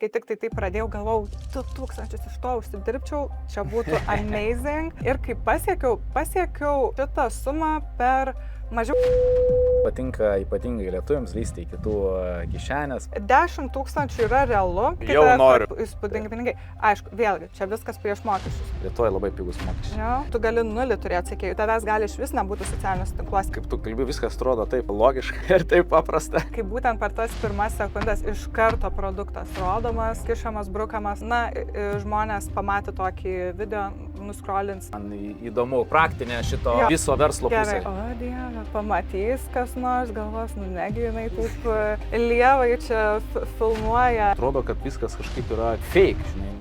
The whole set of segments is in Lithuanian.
kai tik tai pradėjau, galvojau, 2000 iš to užsidirbčiau, čia būtų amazing. Ir kai pasiekiau šitą sumą per mažiau. Patinka ypatingai lietuviams lysti į kitų kišenės. 10 000 yra realu. Jau noriu. Įspūdingi pinigai. Aišku, vėlgi, čia viskas prieš mokesčius. Lietuvoje labai pigus mokesčiai. Jo, tu gali nulį turėti sekėjų, tavęs gali iš vis nebūti socialiniuose tinkluose. Kaip tu kalbi, viskas atrodo taip logiška ir taip paprasta. Kai būtent per tas pirmas sekundės iš karto produktas rodomas, kišamas, brukamas, na, žmonės pamatė tokį video, nuskrolins. Man įdomu praktinė šito viso verslo pusė. Gerai, o dieve, pamatys kas nors, galvos, nu negi jinai taip lievai čia filmuoja. Atrodo, kad viskas kažkaip yra fake, žinai.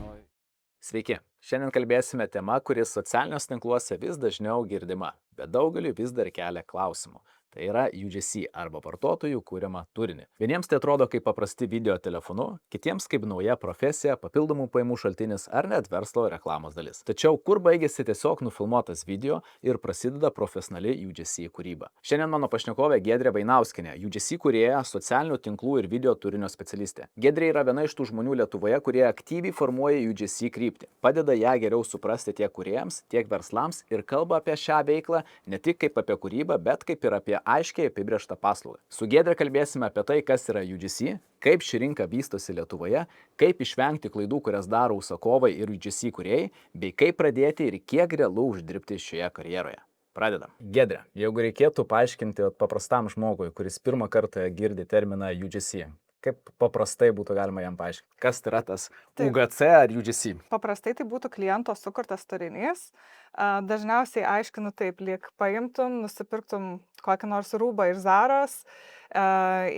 Sveiki, šiandien kalbėsime tema, kuris socialiniuose tinkluose vis dažniau girdima, bet daugeliu vis dar kelia klausimų. Tai yra UGC arba vartotojų kūriamą turinį. Vieniems tai atrodo kaip paprasti video telefonu, kitiems kaip nauja profesija, papildomų pajamų šaltinis ar net verslo reklamos dalis. Tačiau kur baigėsi tiesiog nufilmuotas video ir prasideda profesionali UGC kūryba? Šiandien mano pašnekovė Giedrė Vainauskienė, UGC kūrėja, socialinių tinklų ir video turinio specialistė. Giedrė yra viena iš tų žmonių Lietuvoje, kurie aktyviai formuoja UGC kryptį, padeda ją geriau suprasti tiek kūrėjams, tiek verslams ir kalba apie šią veiklą ne tik kaip apie kūrybą, bet kaip ir apie aiškiai apibrėžtą paslaugą. Su Giedre kalbėsime apie tai, kas yra UGC, kaip ši rinka vystosi Lietuvoje, kaip išvengti klaidų, kurias daro užsakovai ir UGC kūrėjai, bei kaip pradėti ir kiek realu uždirbti šioje karjeroje. Pradedam. Giedre, jeigu reikėtų paaiškinti paprastam žmogui, kuris pirmą kartą girdi terminą UGC, kaip paprastai būtų galima jam paaiškinti? Kas tai yra tas UGC ar UGC? Paprastai tai būtų kliento sukurtas turinys. Dažniausiai aiškinu taip, lyg paimtum, nusipirktum kokį nors rūbą iš Zaros,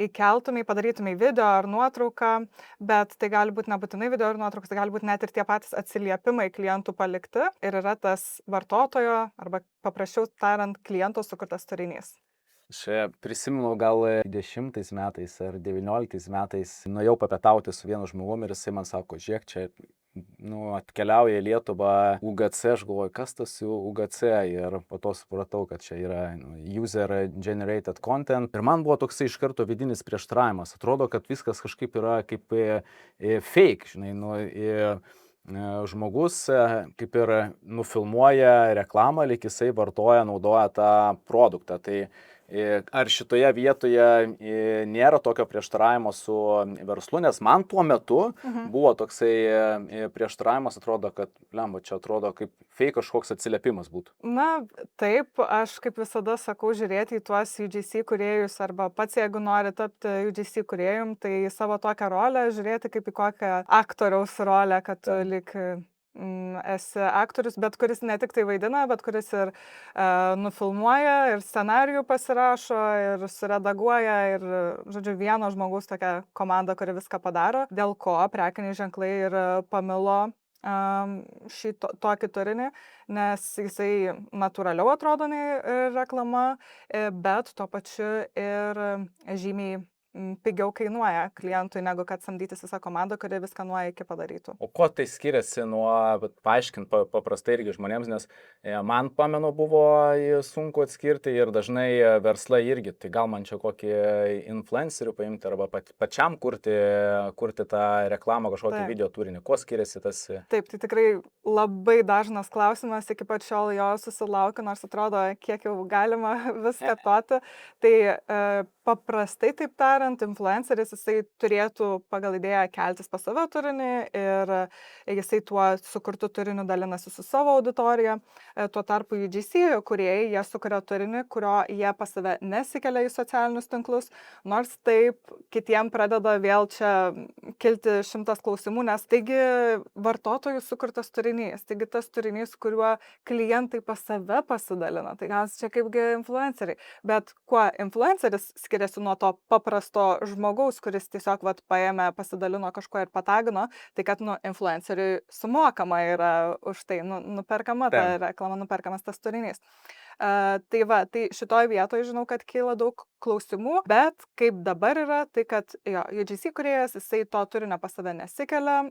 įkeltumai, padarytumai video ar nuotrauką, bet tai gali būti nebūtinai video ar nuotraukas, tai gali būti net ir tie patys atsiliepimai klientų palikti ir yra tas vartotojo arba paprasčiau tariant kliento sukurtas turinys. Aš prisimenu gal 20 metais ar 19 metais nuėjau papietauti su vienu žmogumi ir jisai man sako, žiūrėk, čia atkeliauja į Lietuvą UGC, aš galvoju, kas tas UGC ir po to supratau, kad čia yra user generated content ir man buvo toksai iš karto vidinis prieštaravimas, atrodo, kad viskas kažkaip yra kaip fake, žinai, žmogus kaip ir nufilmuoja reklamą, lyg jisai naudoja tą produktą. Tai ar šitoje vietoje nėra tokio prieštaravimo su verslu, nes man tuo metu buvo toksai prieštaravimas, atrodo, kad čia atrodo kaip fake kažkoks atsiliepimas būtų. Na, taip, aš kaip visada sakau žiūrėti į tuos UGC kūrėjus arba pats, jeigu nori tapti UGC kūrėjum, tai savo tokią rolę žiūrėti kaip į kokią aktoriaus rolę, kad tu lyg esi aktorius, bet kuris ne tik tai vaidina, bet kuris ir nufilmuoja, ir scenarijų pasirašo, ir suredaguoja, ir, žodžiu, vieno žmogaus tokia komanda, kuri viską padaro, dėl ko prekiniai ženklai ir pamilo tokį turinį, nes jisai natūraliau atrodo nei reklama, bet tuo pačiu ir žymiai pigiau kainuoja klientui, negu kad samdytis visą komandą, kuri viską nuo iki padarytų. O kuo tai skiriasi nuo, paaiškint paprastai irgi žmonėms, nes man pamenu buvo sunku atskirti ir dažnai verslai irgi, tai gal man čia kokį influencerių paimti arba pačiam kurti tą reklamą, kažkokį video turinį. Kuo skiriasi tas? Taip, tai tikrai labai dažnas klausimas, iki pat šiol jo susilaukiu, nors atrodo, kiek jau galima viską toti. Tai paprastai taip tariant, influenceris jisai turėtų pagal idėją keltis pas save turinį ir jisai tuo sukurtu turiniu dalinasi su savo auditorija. Tuo tarpu UGC kūrėjai, jie sukuria turinį, kurio jie pas save nesikelia į socialinius tinklus, nors taip kitiem pradeda vėl čia kilti 100 klausimų, nes taigi vartotojų sukurtas turinys, taigi tas turinys, kuriuo klientai pas save pasidalina, tai gal čia kaipgi influenceriai, bet kuo influenceris skiriasi nuo to paprasto žmogaus, kuris tiesiog paėmė, pasidalino kažko ir patagino, tai kad influenceriui sumokama yra už tai, nuperkama ta reklama, nuperkamas tas turinys. Tai šitoj vietoje žinau, kad kyla daug klausimų, bet kaip dabar yra, tai kad jo, UGC kūrėjas, jisai to turinio pas save nesikelia,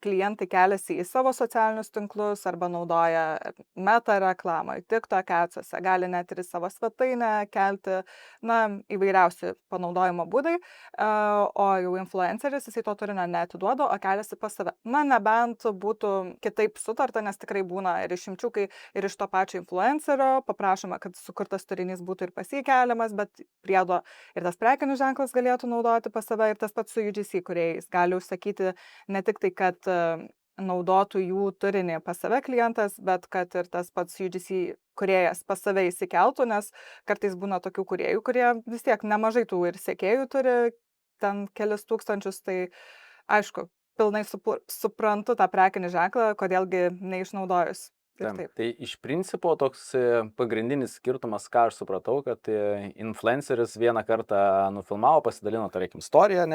klientai keliasi į savo socialinius tinklus arba naudoja meta reklamą, TikTok ads'ose, gali net ir į savo svetainę kelti, na, įvairiausi panaudojimo būdai, o jau influenceris, jisai to turinio neatiduoda, o keliasi pas save. Na, nebent būtų kitaip sutarta, nes tikrai būna ir išimčių, kai ir iš to pačio influencerio paprašoma, kad sukurtas turinys būtų ir pasikeliamas, bet priedo ir tas prekinis ženklas galėtų naudoti pas save, ir tas pats su UGC kūrėjais. Gali užsakyti ne tik tai, kad naudotų jų turinį pas save klientas, bet kad ir tas pats UGC kūrėjas pas save įsikeltų, nes kartais būna tokių kūrėjų, kurie vis tiek nemažai tų ir sekėjų turi, ten kelis tūkstančius, tai aišku, pilnai suprantu tą prekinį ženklą, kodėlgi neišnaudojus. Taip. Tai iš principo toks pagrindinis skirtumas, ką aš supratau, kad influenceris vieną kartą nufilmavo, pasidalino, tarkim, istoriją,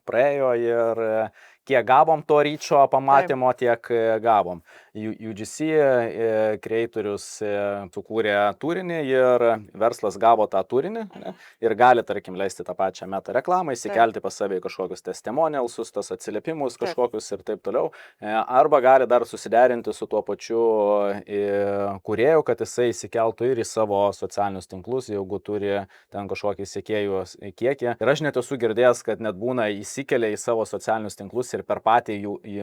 praėjo ir kiek gavom to ryčio pamatymo, tiek gavom. UGC kreatorius sukūrė turinį ir verslas gavo tą turinį ir gali, tarkim, leisti tą pačią meta reklamą, įsikelti pas save kažkokius testimonialsus, tas atsiliepimus kažkokius ir taip toliau. Arba gali dar susiderinti su tuo pačiu kūrėjų, kad jisai įsikeltų ir į savo socialinius tinklus, jeigu turi ten kažkokį sekėjų kiekį. Ir aš net esu girdėjęs, kad net būna įsikelia į savo socialinius tinklus ir per patį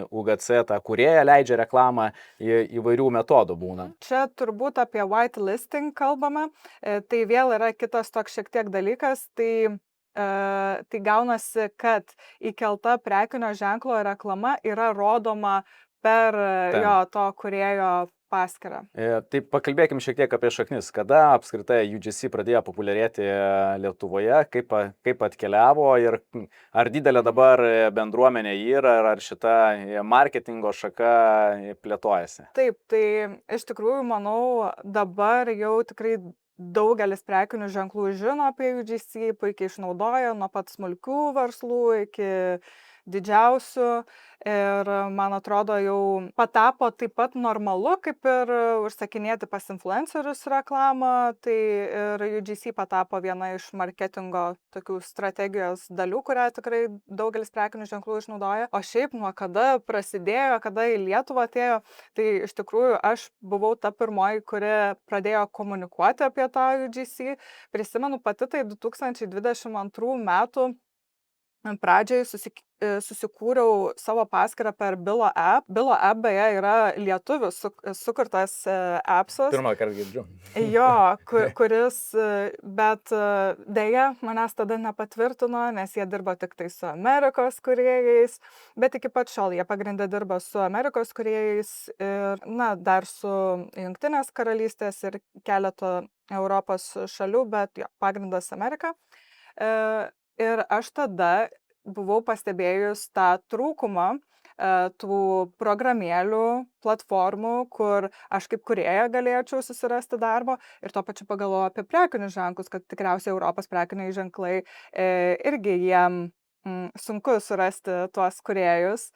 UGC tą kūrėją leidžia reklamą, įvairių metodų būna. Čia turbūt apie whitelisting kalbame, tai vėl yra kitas toks šiek tiek dalykas, tai gaunasi, kad įkelta prekinio ženklo reklama yra rodoma per jo to kūrėjo paskyrą. Tai pakalbėkim šiek tiek apie šaknis. Kada apskritai UGC pradėjo populiarėti Lietuvoje, kaip atkeliavo ir ar didelė dabar bendruomenė yra, ar šita marketingo šaka plėtojasi? Taip, tai iš tikrųjų, manau, dabar jau tikrai daugelis prekinių ženklų žino apie UGC, puikiai išnaudoja nuo pat smulkių verslų iki didžiausių, ir man atrodo jau patapo taip pat normalu, kaip ir užsakinėti pas influencerius reklamą, tai ir UGC patapo viena iš marketingo tokių strategijos dalių, kurią tikrai daugelis prekinių ženklų išnaudoja. O šiaip nuo kada prasidėjo, kada į Lietuvą atėjo, tai iš tikrųjų aš buvau ta pirmoji, kuri pradėjo komunikuoti apie tą UGC. Prisimenu pati, tai 2022 metų pradžiai susikūriau savo paskyrą per Bilo app. Bilo app beje yra lietuvių sukurtas appsas. Pirmą kartą girdžiu. Jo, kuris, bet dėja manęs tada nepatvirtino, nes jie dirba tik tai su Amerikos kūrėjais, bet iki pat šiol jie pagrinde dirba su Amerikos kūrėjais ir, na, dar su Jungtinės karalystės ir keletą Europos šalių, bet jo, pagrindas Amerika. Ir aš tada buvau pastebėjus tą trūkumą tų programėlių, platformų, kur aš kaip kūrėja galėčiau susirasti darbo, ir tuo pačiu pagalvojau apie prekinius ženklus, kad tikriausiai Europos prekiniai ženklai irgi jiem sunku surasti tuos kūrėjus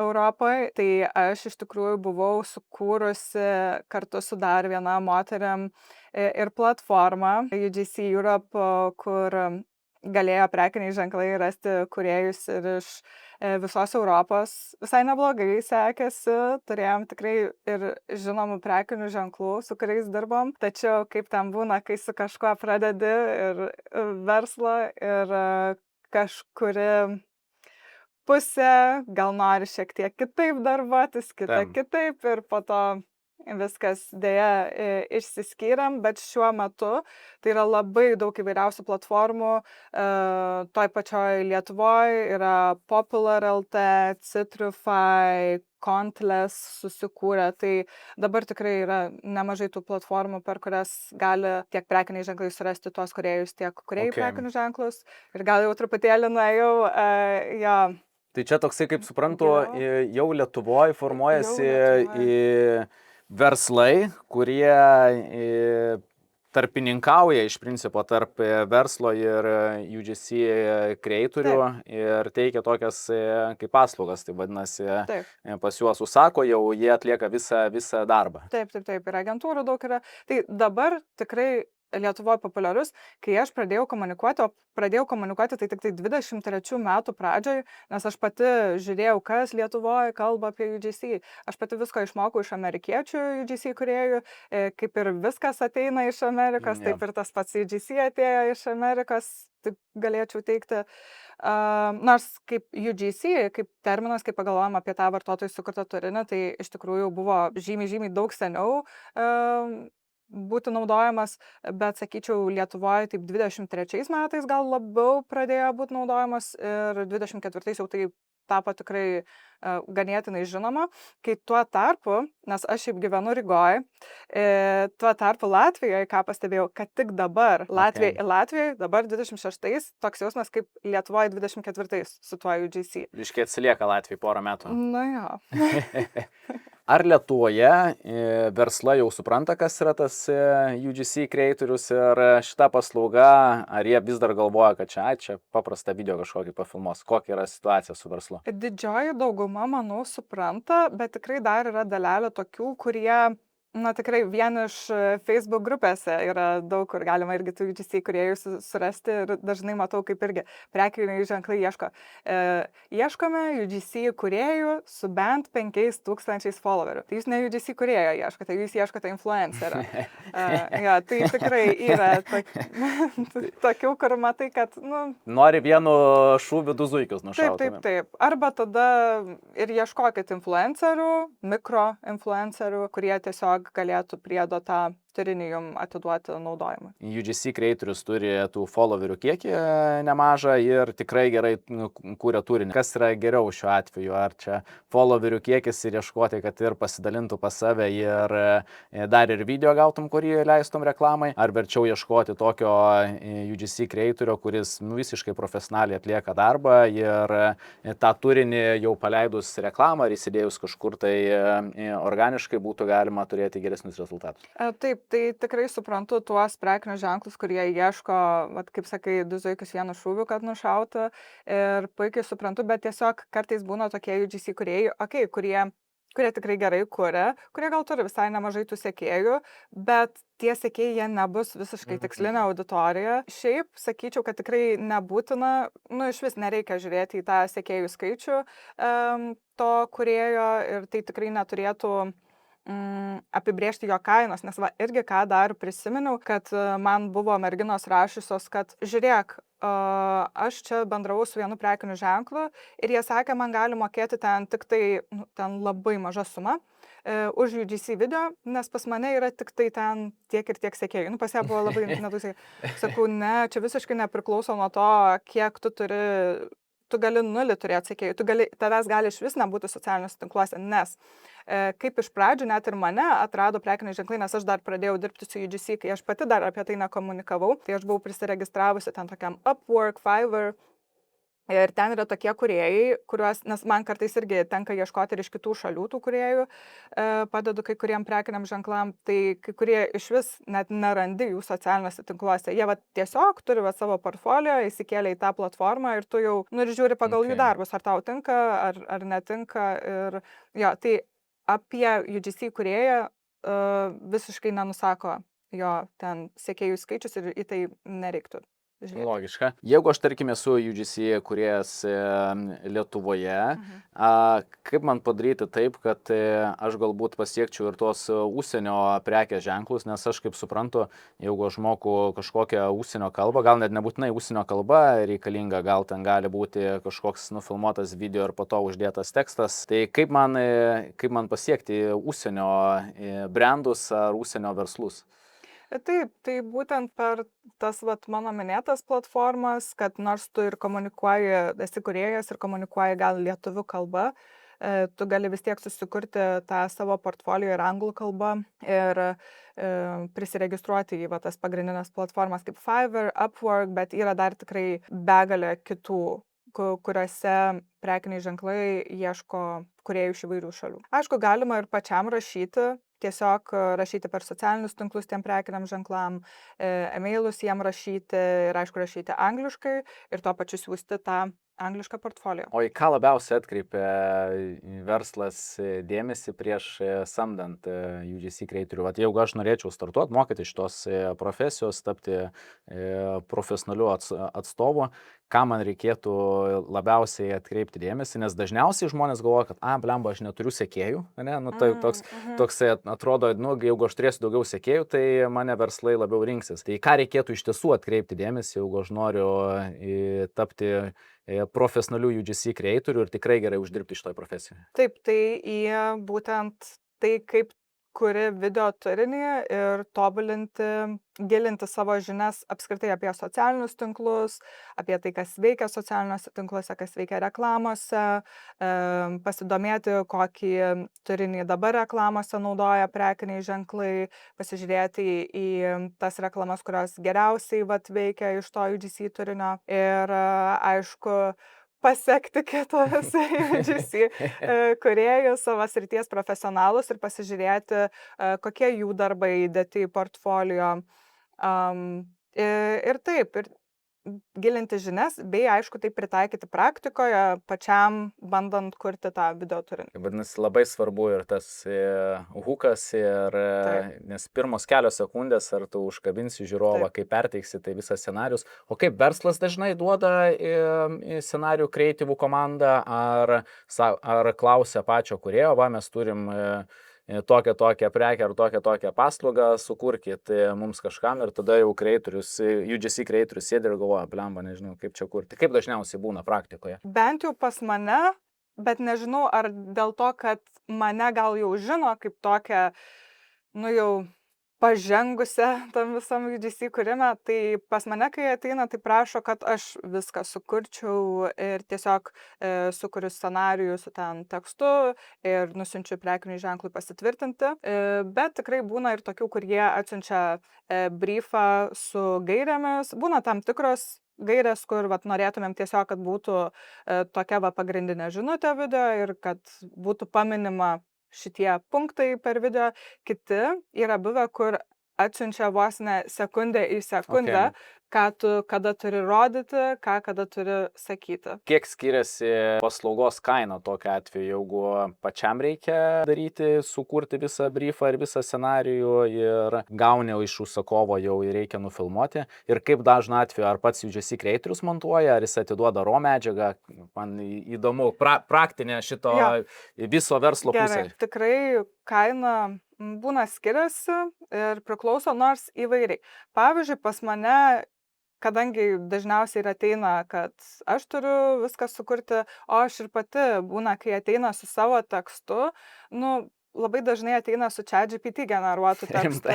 Europoje. Tai aš iš tikrųjų buvau sukūrusi kartu su dar viena moteriam ir platformą UGC Europe, kur galėjo prekiniai ženklai rasti kūrėjus ir iš visos Europos. Visai neblogai sekėsi, turėjom tikrai ir žinomų prekinių ženklų, su kuriais dirbom, tačiau kaip ten būna, kai su kažkuo pradedi ir verslą ir kažkuri pusė gal nori šiek tiek kitaip darbuotis, kita kitaip, ir po to viskas dėja išsiskyrėm, bet šiuo metu tai yra labai daug įvairiausių platformų. Toj pačioj Lietuvoje yra Popular LT, Citrify, Countless susikūrė, tai dabar tikrai yra nemažai tų platformų, per kurias gali tiek prekiniai ženklai surasti tuos kūrėjus, tiek kūrėjai prekinius ženklus. Ir gal jau truputėlį nuėjau, jo. Tai čia toksai, kaip suprantu, jau Lietuvoje formuojasi verslai, kurie tarpininkauja iš principo tarp verslo ir UGC kreatorių ir teikia tokias kaip paslaugas, tai vadinasi, pas juos užsako, jau jie atlieka visą darbą. Taip, ir agentūrų daug yra. Tai dabar tikrai Lietuvoje populiarus, kai aš pradėjau komunikuoti, tai tik tai 23 metų pradžioj, nes aš pati žiūrėjau, kas Lietuvoje kalba apie UGC. Aš pati visko išmokau iš amerikiečių UGC kūrėjų, kaip ir viskas ateina iš Amerikos, Jo. taip ir tas pats UGC atėjo iš Amerikos, taip galėčiau teikti. Nors kaip UGC, kaip terminas, kai pagalvojam apie tą vartotojų sukurtą turinį, tai iš tikrųjų buvo žymiai daug seniau būti naudojamas, bet sakyčiau, Lietuvoje taip 23 metais gal labiau pradėjo būti naudojamas ir 24 jau tai tapo tikrai ganėtinai žinoma, kai tuo tarpu, nes aš šiaip gyvenu Rygoje, tuo tarpu Latvijoje, ką pastebėjau, kad tik dabar, Latvijoje dabar 26, toks jausmas kaip Lietuvoje 24 su tuo UGC. Biškiai atsilieka Latvijai porą metų. Na jo. Ar Lietuvoje verslai jau supranta, kas yra tas UGC kreatorius ir šita paslauga, ar jie vis dar galvoja, kad čia paprastą video kažkokį pafilmuos? Kokia yra situacija su verslu? Didžioji dauguma, manau, supranta, bet tikrai dar yra dalelė tokių, kurie, na tikrai vien iš Facebook grupėse yra daug, kur galima irgi tų UGC kūrėjų surasti ir dažnai matau, kaip irgi prekiniai ženklai ieško. Ieškome UGC kūrėjų su bent 5000 followerių. Tai jūs ne UGC kūrėjo ieškote, jūs ieškote influencerio. Ja, tai tikrai yra tokių, kur matai, kad, Nori vienu šūviu du zuikius nušauti. Taip. Arba tada ir ieškokit influencerių, mikroinfluencerių, kurie tiesiog galėtų priedo tą turinį jums atiduoti naudojimui. UGC kreatorius turi tų followerių kiekį nemažą ir tikrai gerai kūrė turinį. Kas yra geriau šiuo atveju? Ar čia followerių kiekis ir ieškoti, kad ir pasidalintų pas save ir dar ir video gautum, kurį leistum reklamai? Ar verčiau ieškoti tokio UGC kreatorio, kuris visiškai profesionaliai atlieka darbą ir tą turinį jau paleidus reklamą ar įsidėjus kažkur tai organiškai būtų galima turėti geresnius rezultatus? Taip, tai tikrai suprantu tuos prekinius ženklus, kurie ieško, kaip sakai, du zuikius vienu šūviu, kad nušautų, ir puikiai suprantu, bet tiesiog kartais būna tokie UGC kūrėjai, kurie tikrai gerai kuria, kurie gal turi visai nemažai tų sekėjų, bet tie sekėjai jie nebus visiškai tikslinė auditorija. Šiaip sakyčiau, kad tikrai nebūtina, iš vis nereikia žiūrėti į tą sekėjų skaičių to kūrėjo ir tai tikrai neturėtų apibrėžti jo kainos, nes irgi ką dar prisiminiau, kad man buvo merginos rašysios, kad žiūrėk, aš čia bendravau su vienu prekiniu ženklu ir jie sakė, man gali mokėti ten tik tai, ten labai maža suma už UGC video, nes pas mane yra tik tai ten tiek ir tiek sekėjų. Pas ją buvo labai nedausai. Sakau, ne, čia visiškai nepriklauso nuo to, kiek tu turi. Tu gali 0 turėti sekėjų, tavęs gali iš vis nebūti socialiniuose tinkluose, nes kaip iš pradžių net ir mane atrado prekiniai ženklai, nes aš dar pradėjau dirbti su UGC, kai aš pati dar apie tai nekomunikavau, tai aš buvau prisiregistravusi ten tokiam Upwork, Fiverr. Ir ten yra tokie kūrėjai, nes man kartais irgi tenka ieškoti ir iš kitų šalių tų kūrėjų, padedu kai kuriem prekiniam ženklam, tai kai kurie iš vis net nerandi jų socialiniuose tinkluose. Jie tiesiog turi savo portfolio, įsikėlė į tą platformą ir tu jau ir žiūri pagal jų darbus, ar tau tinka, ar netinka. Ir jo, tai apie UGC kūrėją visiškai nenusako jo ten sekėjų skaičius ir į tai nereiktų. Logiška. Jeigu aš, tarkim, esu UGC kūrėjas Lietuvoje, kaip man padaryti taip, kad aš galbūt pasiekčiau ir tuos užsienio prekės ženklus, nes aš kaip suprantu, jeigu aš moku kažkokią užsienio kalbą, gal net nebūtinai užsienio kalba reikalinga, gal ten gali būti kažkoks nufilmuotas video ir po to uždėtas tekstas, tai kaip man pasiekti užsienio brandus ar užsienio verslus? Taip, tai būtent per tas mano minėtas platformas, kad nors tu ir komunikuoji, esi kūrėjas ir komunikuoji gal lietuvių kalba, tu gali vis tiek susikurti tą savo portfolio ir anglų kalbą ir prisiregistruoti į tas pagrindinės platformas kaip Fiverr, Upwork, bet yra dar tikrai begalė kitų, kuriuose prekiniai ženklai ieško kūrėjų iš įvairių šalių. Aišku, galima ir pačiam rašyti. Tiesiog rašyti per socialinius tinklus tiem prekiniam ženklam, emailus jiem rašyti ir aišku rašyti angliškai ir tuo pačiu siūsti tą anglišką portfolio. O į ką labiausiai atkreipia verslas dėmesį prieš samdant UGC creatorių? Vat jeigu aš norėčiau startuoti, mokyti šitos profesijos, tapti profesionaliu atstovu, ką man reikėtų labiausiai atkreipti dėmesį, nes dažniausiai žmonės galvoja, kad, blemba, aš neturiu sekėjų, ne? Nu, tai toks atrodo, nu, jeigu aš turėsiu daugiau sekėjų, tai mane verslai labiau rinksis. Tai ką reikėtų iš tiesų atkreipti dėmesį, jeigu aš noriu tapti profesionalių UGC creatorių ir tikrai gerai uždirbti iš toj profesijoje? Taip, tai į būtent tai, kaip kuri video turinį ir tobulinti, gilinti savo žinias apskritai apie socialinius tinklus, apie tai, kas veikia socialiniuose tinkluose, kas veikia reklamose, pasidomėti, kokį turinį dabar reklamose naudoja prekiniai ženklai, pasižiūrėti į tas reklamas, kurios geriausiai veikia iš to UGC turinio ir aišku, pasekti kitus UGC kūrėjus, savo srities profesionalus ir pasižiūrėti, kokie jų darbai įdėti į portfolio. Ir taip, ir gilinti žinias, bei aišku, tai pritaikyti praktikoje, pačiam bandant kurti tą video turinį. Vadinasi, labai svarbu ir tas hukas, nes pirmos kelios sekundės, ar tu užkabinsi žiūrovą, kaip perteiksi, tai visas scenarius. O kaip verslas dažnai duoda scenarijų kreatyvų komandą, ar klausia pačio kūrėjo, mes turim tokią prekę ar tokią paslaugą, sukurkit mums kažkam ir tada jau UGC creatorius sėdi ir galvoja, blemba, nežinau, kaip čia kurti. Kaip dažniausiai būna praktikoje? Bent jau pas mane, bet nežinau, ar dėl to, kad mane gal jau žino kaip tokią, jau pažengusią tam visam UGC kūrime, tai pas mane, kai ateina, tai prašo, kad aš viską sukurčiau ir tiesiog sukuriu scenarijų su ten tekstu ir nusiunčiu prekiniui ženklui pasitvirtinti. Bet tikrai būna ir tokių, kurie atsiunčia briefą su gairėmis. Būna tam tikros gairės, kur norėtumėm tiesiog, kad būtų tokia pagrindinė žinutė video ir kad būtų paminima šitie punktai per video. Kiti yra buvę, kur atsiunčia vos ne sekundę į sekundę, ką tu kada turi rodyti, ką kada turi sakyti. Kiek skiriasi paslaugos kaina tokiu atveju, jeigu pačiam reikia daryti, sukurti visą briefą ir visą scenarijų ir gauni iš užsakovo jau reikia nufilmuoti. Ir kaip dažnu atveju, ar pats UGC creatorius montuoja, ar jis atiduoda raw medžiagą. Man įdomu, praktinė šito viso verslo pusė. Gerai, tikrai kaina būna skiriasi ir priklauso nors įvairiai. Pavyzdžiui, pas mane, kadangi dažniausiai ir ateina, kad aš turiu viską sukurti, o aš ir pati būna, kai ateina su savo tekstu, labai dažnai ateina su ChatGPT generuotu tekstu.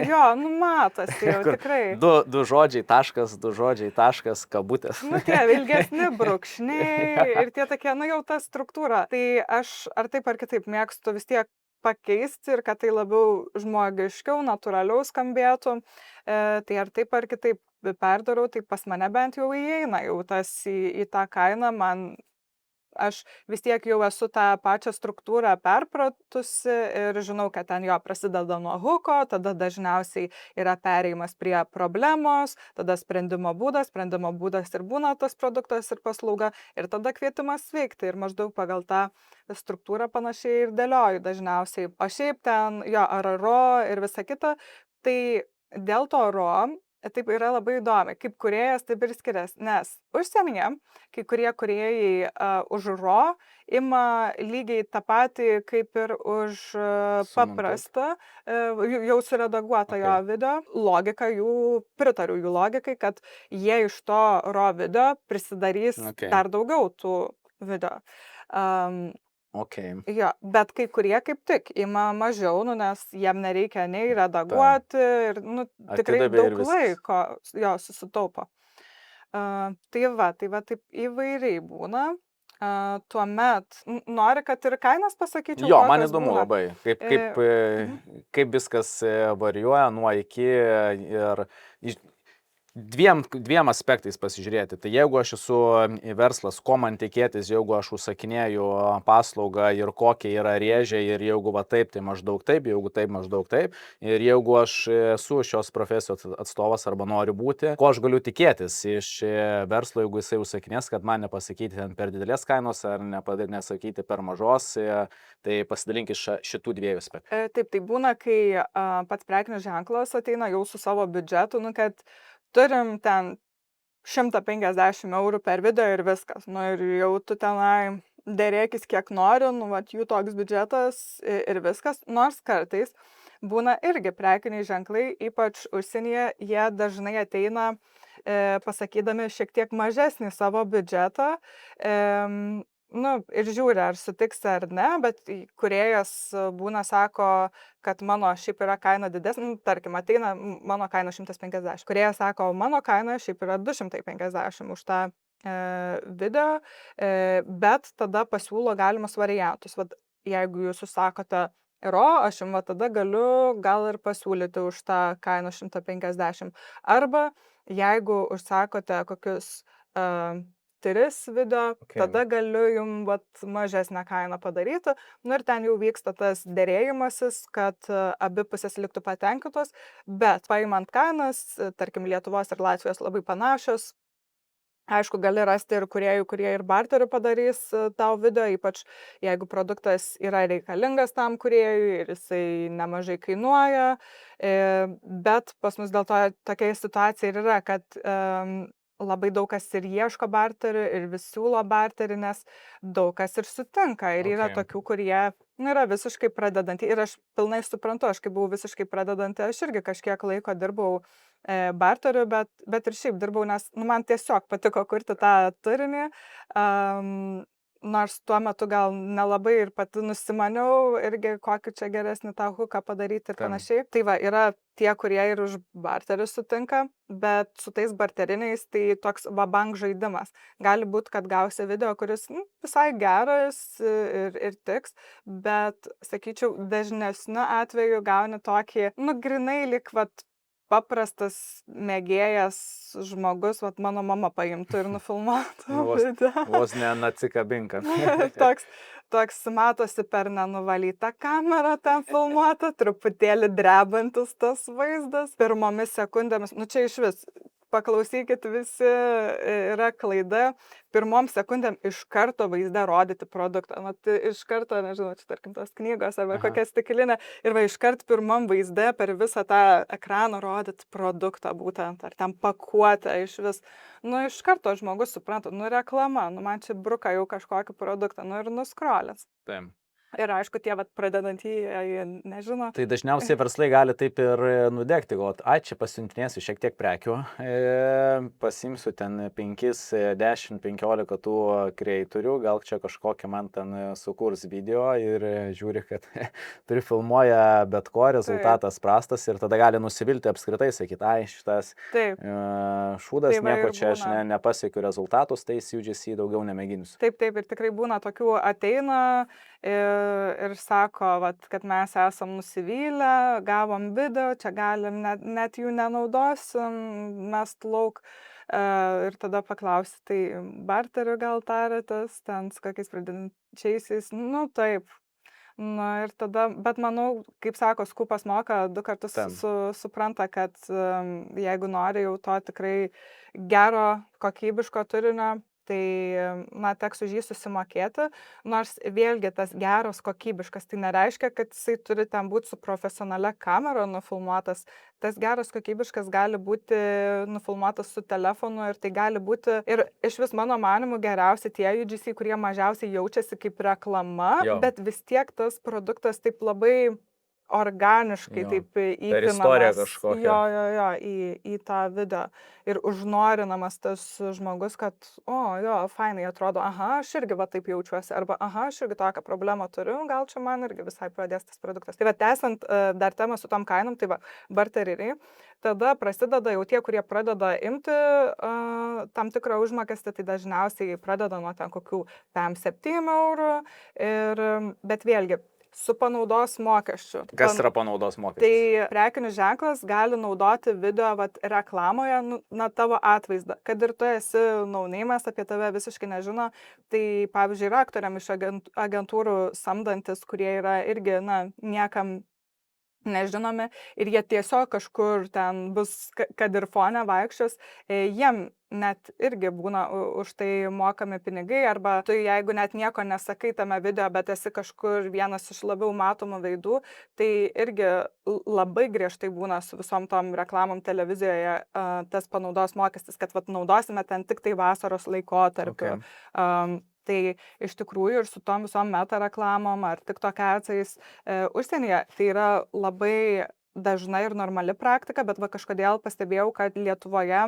Jo, matosi jau tikrai. Du žodžiai, taškas, kabutės. Tie ilgesni brūkšniai ir tie tokie, jau ta struktūra. Tai aš ar taip ar kitaip mėgstu vis tiek pakeisti ir kad tai labiau žmogiškiau, natūraliau skambėtų. Tai ar taip ar kitaip perdarau, tai pas mane bent jau įeina jau tas į tą kainą. Aš vis tiek jau esu tą pačią struktūrą perpratusi ir žinau, kad ten jo prasideda nuo huko, tada dažniausiai yra perėjimas prie problemos, tada sprendimo būdas ir būna tas produktas ir paslauga ir tada kvietimas veikti ir maždaug pagal tą struktūrą panašiai ir dėlioju dažniausiai. O šiaip ten ar RAW ir visa kita, tai dėl to RAW taip yra labai įdomi, kaip kūrėjas taip ir skiriasi, nes užsienyje kai kurie kūrėjai už RAW ima lygiai tą patį kaip ir už paprastą, jau suredaguotą jo video. Logika jų, pritariu jų logikai, kad jie iš to RAW video prisidarys dar daugiau tų video. Jo, bet kai kurie kaip tik ima mažiau, nes jiem nereikia nei redaguoti ir tikrai daug laiko susitaupo. Tai taip įvairiai būna. Tuomet nori, kad ir kainas pasakyčiau? Jo, man įdomu labai, kaip viskas varijuoja nuo iki ir dviem aspektais pasižiūrėti. Tai jeigu aš esu verslas, ko man tikėtis, jeigu aš užsakinėju paslaugą ir kokie yra rėžiai ir jeigu va taip, tai maždaug taip, jeigu taip, maždaug taip. Ir jeigu aš esu šios profesijos atstovas arba noriu būti, ko aš galiu tikėtis iš verslo, jeigu jisai užsakinės, kad man nepasakyti ten per didelės kainos ar nesakyti per mažos, tai pasidalink iš šitų dviejų aspektų. Taip, tai būna, kai pats prekinis ženklas ateina jau su savo biudžetu, kad turim ten 150 eurų per video ir viskas. Ir jau tu tenai dėrėkis kiek nori, jų toks biudžetas ir viskas. Nors kartais būna irgi prekiniai ženklai, ypač užsienyje, jie dažnai ateina pasakydami šiek tiek mažesnį savo biudžetą. Ir žiūri, ar sutiks ar ne, bet kūrėjas būna sako, kad mano šiaip yra kaina didesnė, tarkim, ateina mano kaina 150. Kūrėjas sako, mano kaina šiaip yra 250 už tą video, bet tada pasiūlo galimus variantus. Jeigu jūs sakote, aš jums tada galiu gal ir pasiūlyti už tą kainą 150. Arba jeigu užsakote kokius 3 video, tada galiu jums mažesnę kainą padaryti. Ir ten jau vyksta tas dėrėjimasis, kad abi pusės liktų patenkintos, bet paimant kainas, tarkim, Lietuvos ir Latvijos labai panašios. Aišku, gali rasti ir kūrėjų, kurie ir barteriu padarys tau video, ypač jeigu produktas yra reikalingas tam kūrėjui ir jisai nemažai kainuoja. Bet pas mus dėl to tokia situacija ir yra, kad labai daug kas ir ieško barterių ir vis siūlo barterį, nes daug kas ir sutinka. Ir yra tokių, kurie yra visiškai pradedantį. Ir aš pilnai suprantu, aš kai buvau visiškai pradedantį, aš irgi kažkiek laiko dirbau barteriu, bet ir šiaip dirbau, nes man tiesiog patiko kurti tą turinį. Nors tuo metu gal nelabai ir pati nusimaniau irgi kokį čia geresnį tą hooką padaryti ir panašiai. Tai yra tie, kurie ir už barterį sutinka, bet su tais barteriniais tai toks vabank žaidimas. Gali būti, kad gausi video, kuris visai geras ir tiks, bet, sakyčiau, dažnesniu atveju gauni tokį, grinai lyg paprastas mėgėjas žmogus, mano mama paimtų ir nufilmuotų video. Vos neatsikabinka. Toks matosi per nenuvalytą kamerą ten filmuota, truputėlį drebantis tas vaizdas. Pirmomis sekundėmis, čia iš vis, paklausykit visi, yra klaida. Pirmom sekundėm iš karto vaizde rodyti produktą. Iš karto, nežinau, čia tarkim tos knygos arba kokia stiklinė. Ir iš karto pirmam vaizde per visą tą ekraną rodyti produktą būtent, ar ten pakuotę iš vis. Iš karto žmogus supranta, reklama, man čia bruka jau kažkokį produktą, ir nuskrolės. Taip. Ir aišku, tie pradedantieji nežino. Tai dažniausiai verslai gali taip ir nudegti, čia pasiuntinėsiu šiek tiek prekių, pasimsiu ten 5, 10, 15 tų kreatorių, gal čia kažkokią man ten sukurs video ir žiūri, kad prifilmuoja bet ko, rezultatas prastas ir tada gali nusivilti apskritai, sakyti, šitas šūdas, nieko čia aš nepasiekiu rezultatus, tai UGC daugiau nemėginsiu. Taip, ir tikrai būna tokių ateina ir sako, kad mes esam nusivylę, gavom video, čia galim, net jų nenaudosim, mest lauk. Ir tada paklausi, tai barteriu gal tarėtės, ten su kokiais pradedančiaisiais, taip. Ir tada, bet manau, kaip sako, skupas moka 2 kartus supranta, kad jeigu nori jau to tikrai gero, kokybiško turinio, tai, teks už jį susimokėti, nors vėlgi tas geros, kokybiškas, tai nereiškia, kad jisai turi ten būti su profesionalia kamera nufilmuotas. Tas geras, kokybiškas gali būti nufilmuotas su telefonu ir tai gali būti ir iš vis mano manymu geriausi tie UGC, kurie mažiausiai jaučiasi kaip reklama, bet vis tiek tas produktas taip labai organiškai taip įpinamas į tą video ir užnorinamas tas žmogus, kad, fainai atrodo, aš irgi taip jaučiuosi, arba, aš irgi tokią problemą turiu, gal čia man irgi visai pradės tas produktas. Tai tęsiant dar temą su tom kainom, tai barteriai, tada prasideda jau tie, kurie pradeda imti tam tikrą užmokestį, tai dažniausiai pradeda nuo ten kokių 5-7 eurų, bet vėlgi, su panaudos mokesčiu. Kas yra panaudos mokestis? Tai prekinis ženklas gali naudoti video reklamoje, na, tavo atvaizdą. Kad ir tu esi nauneimas, apie tave visiškai nežino, tai pavyzdžiui, yra aktoriam iš agentūrų samdantis, kurie yra irgi, na, niekam nežinomi ir jie tiesiog kažkur ten bus, kad ir fone vaikščios, jiem net irgi būna už tai mokami pinigai, arba tu jeigu net nieko nesakai tame video, bet esi kažkur vienas iš labiau matomų veidų, tai irgi labai griežtai būna su visom tom reklamom televizijoje tas panaudos mokestis, kad naudosime ten tik tai vasaros laikotarpiu. Okay. Tai iš tikrųjų ir su tom visom meta reklamom ar TikTok adsais užsienyje tai yra labai dažna ir normali praktika, bet kažkodėl pastebėjau, kad Lietuvoje,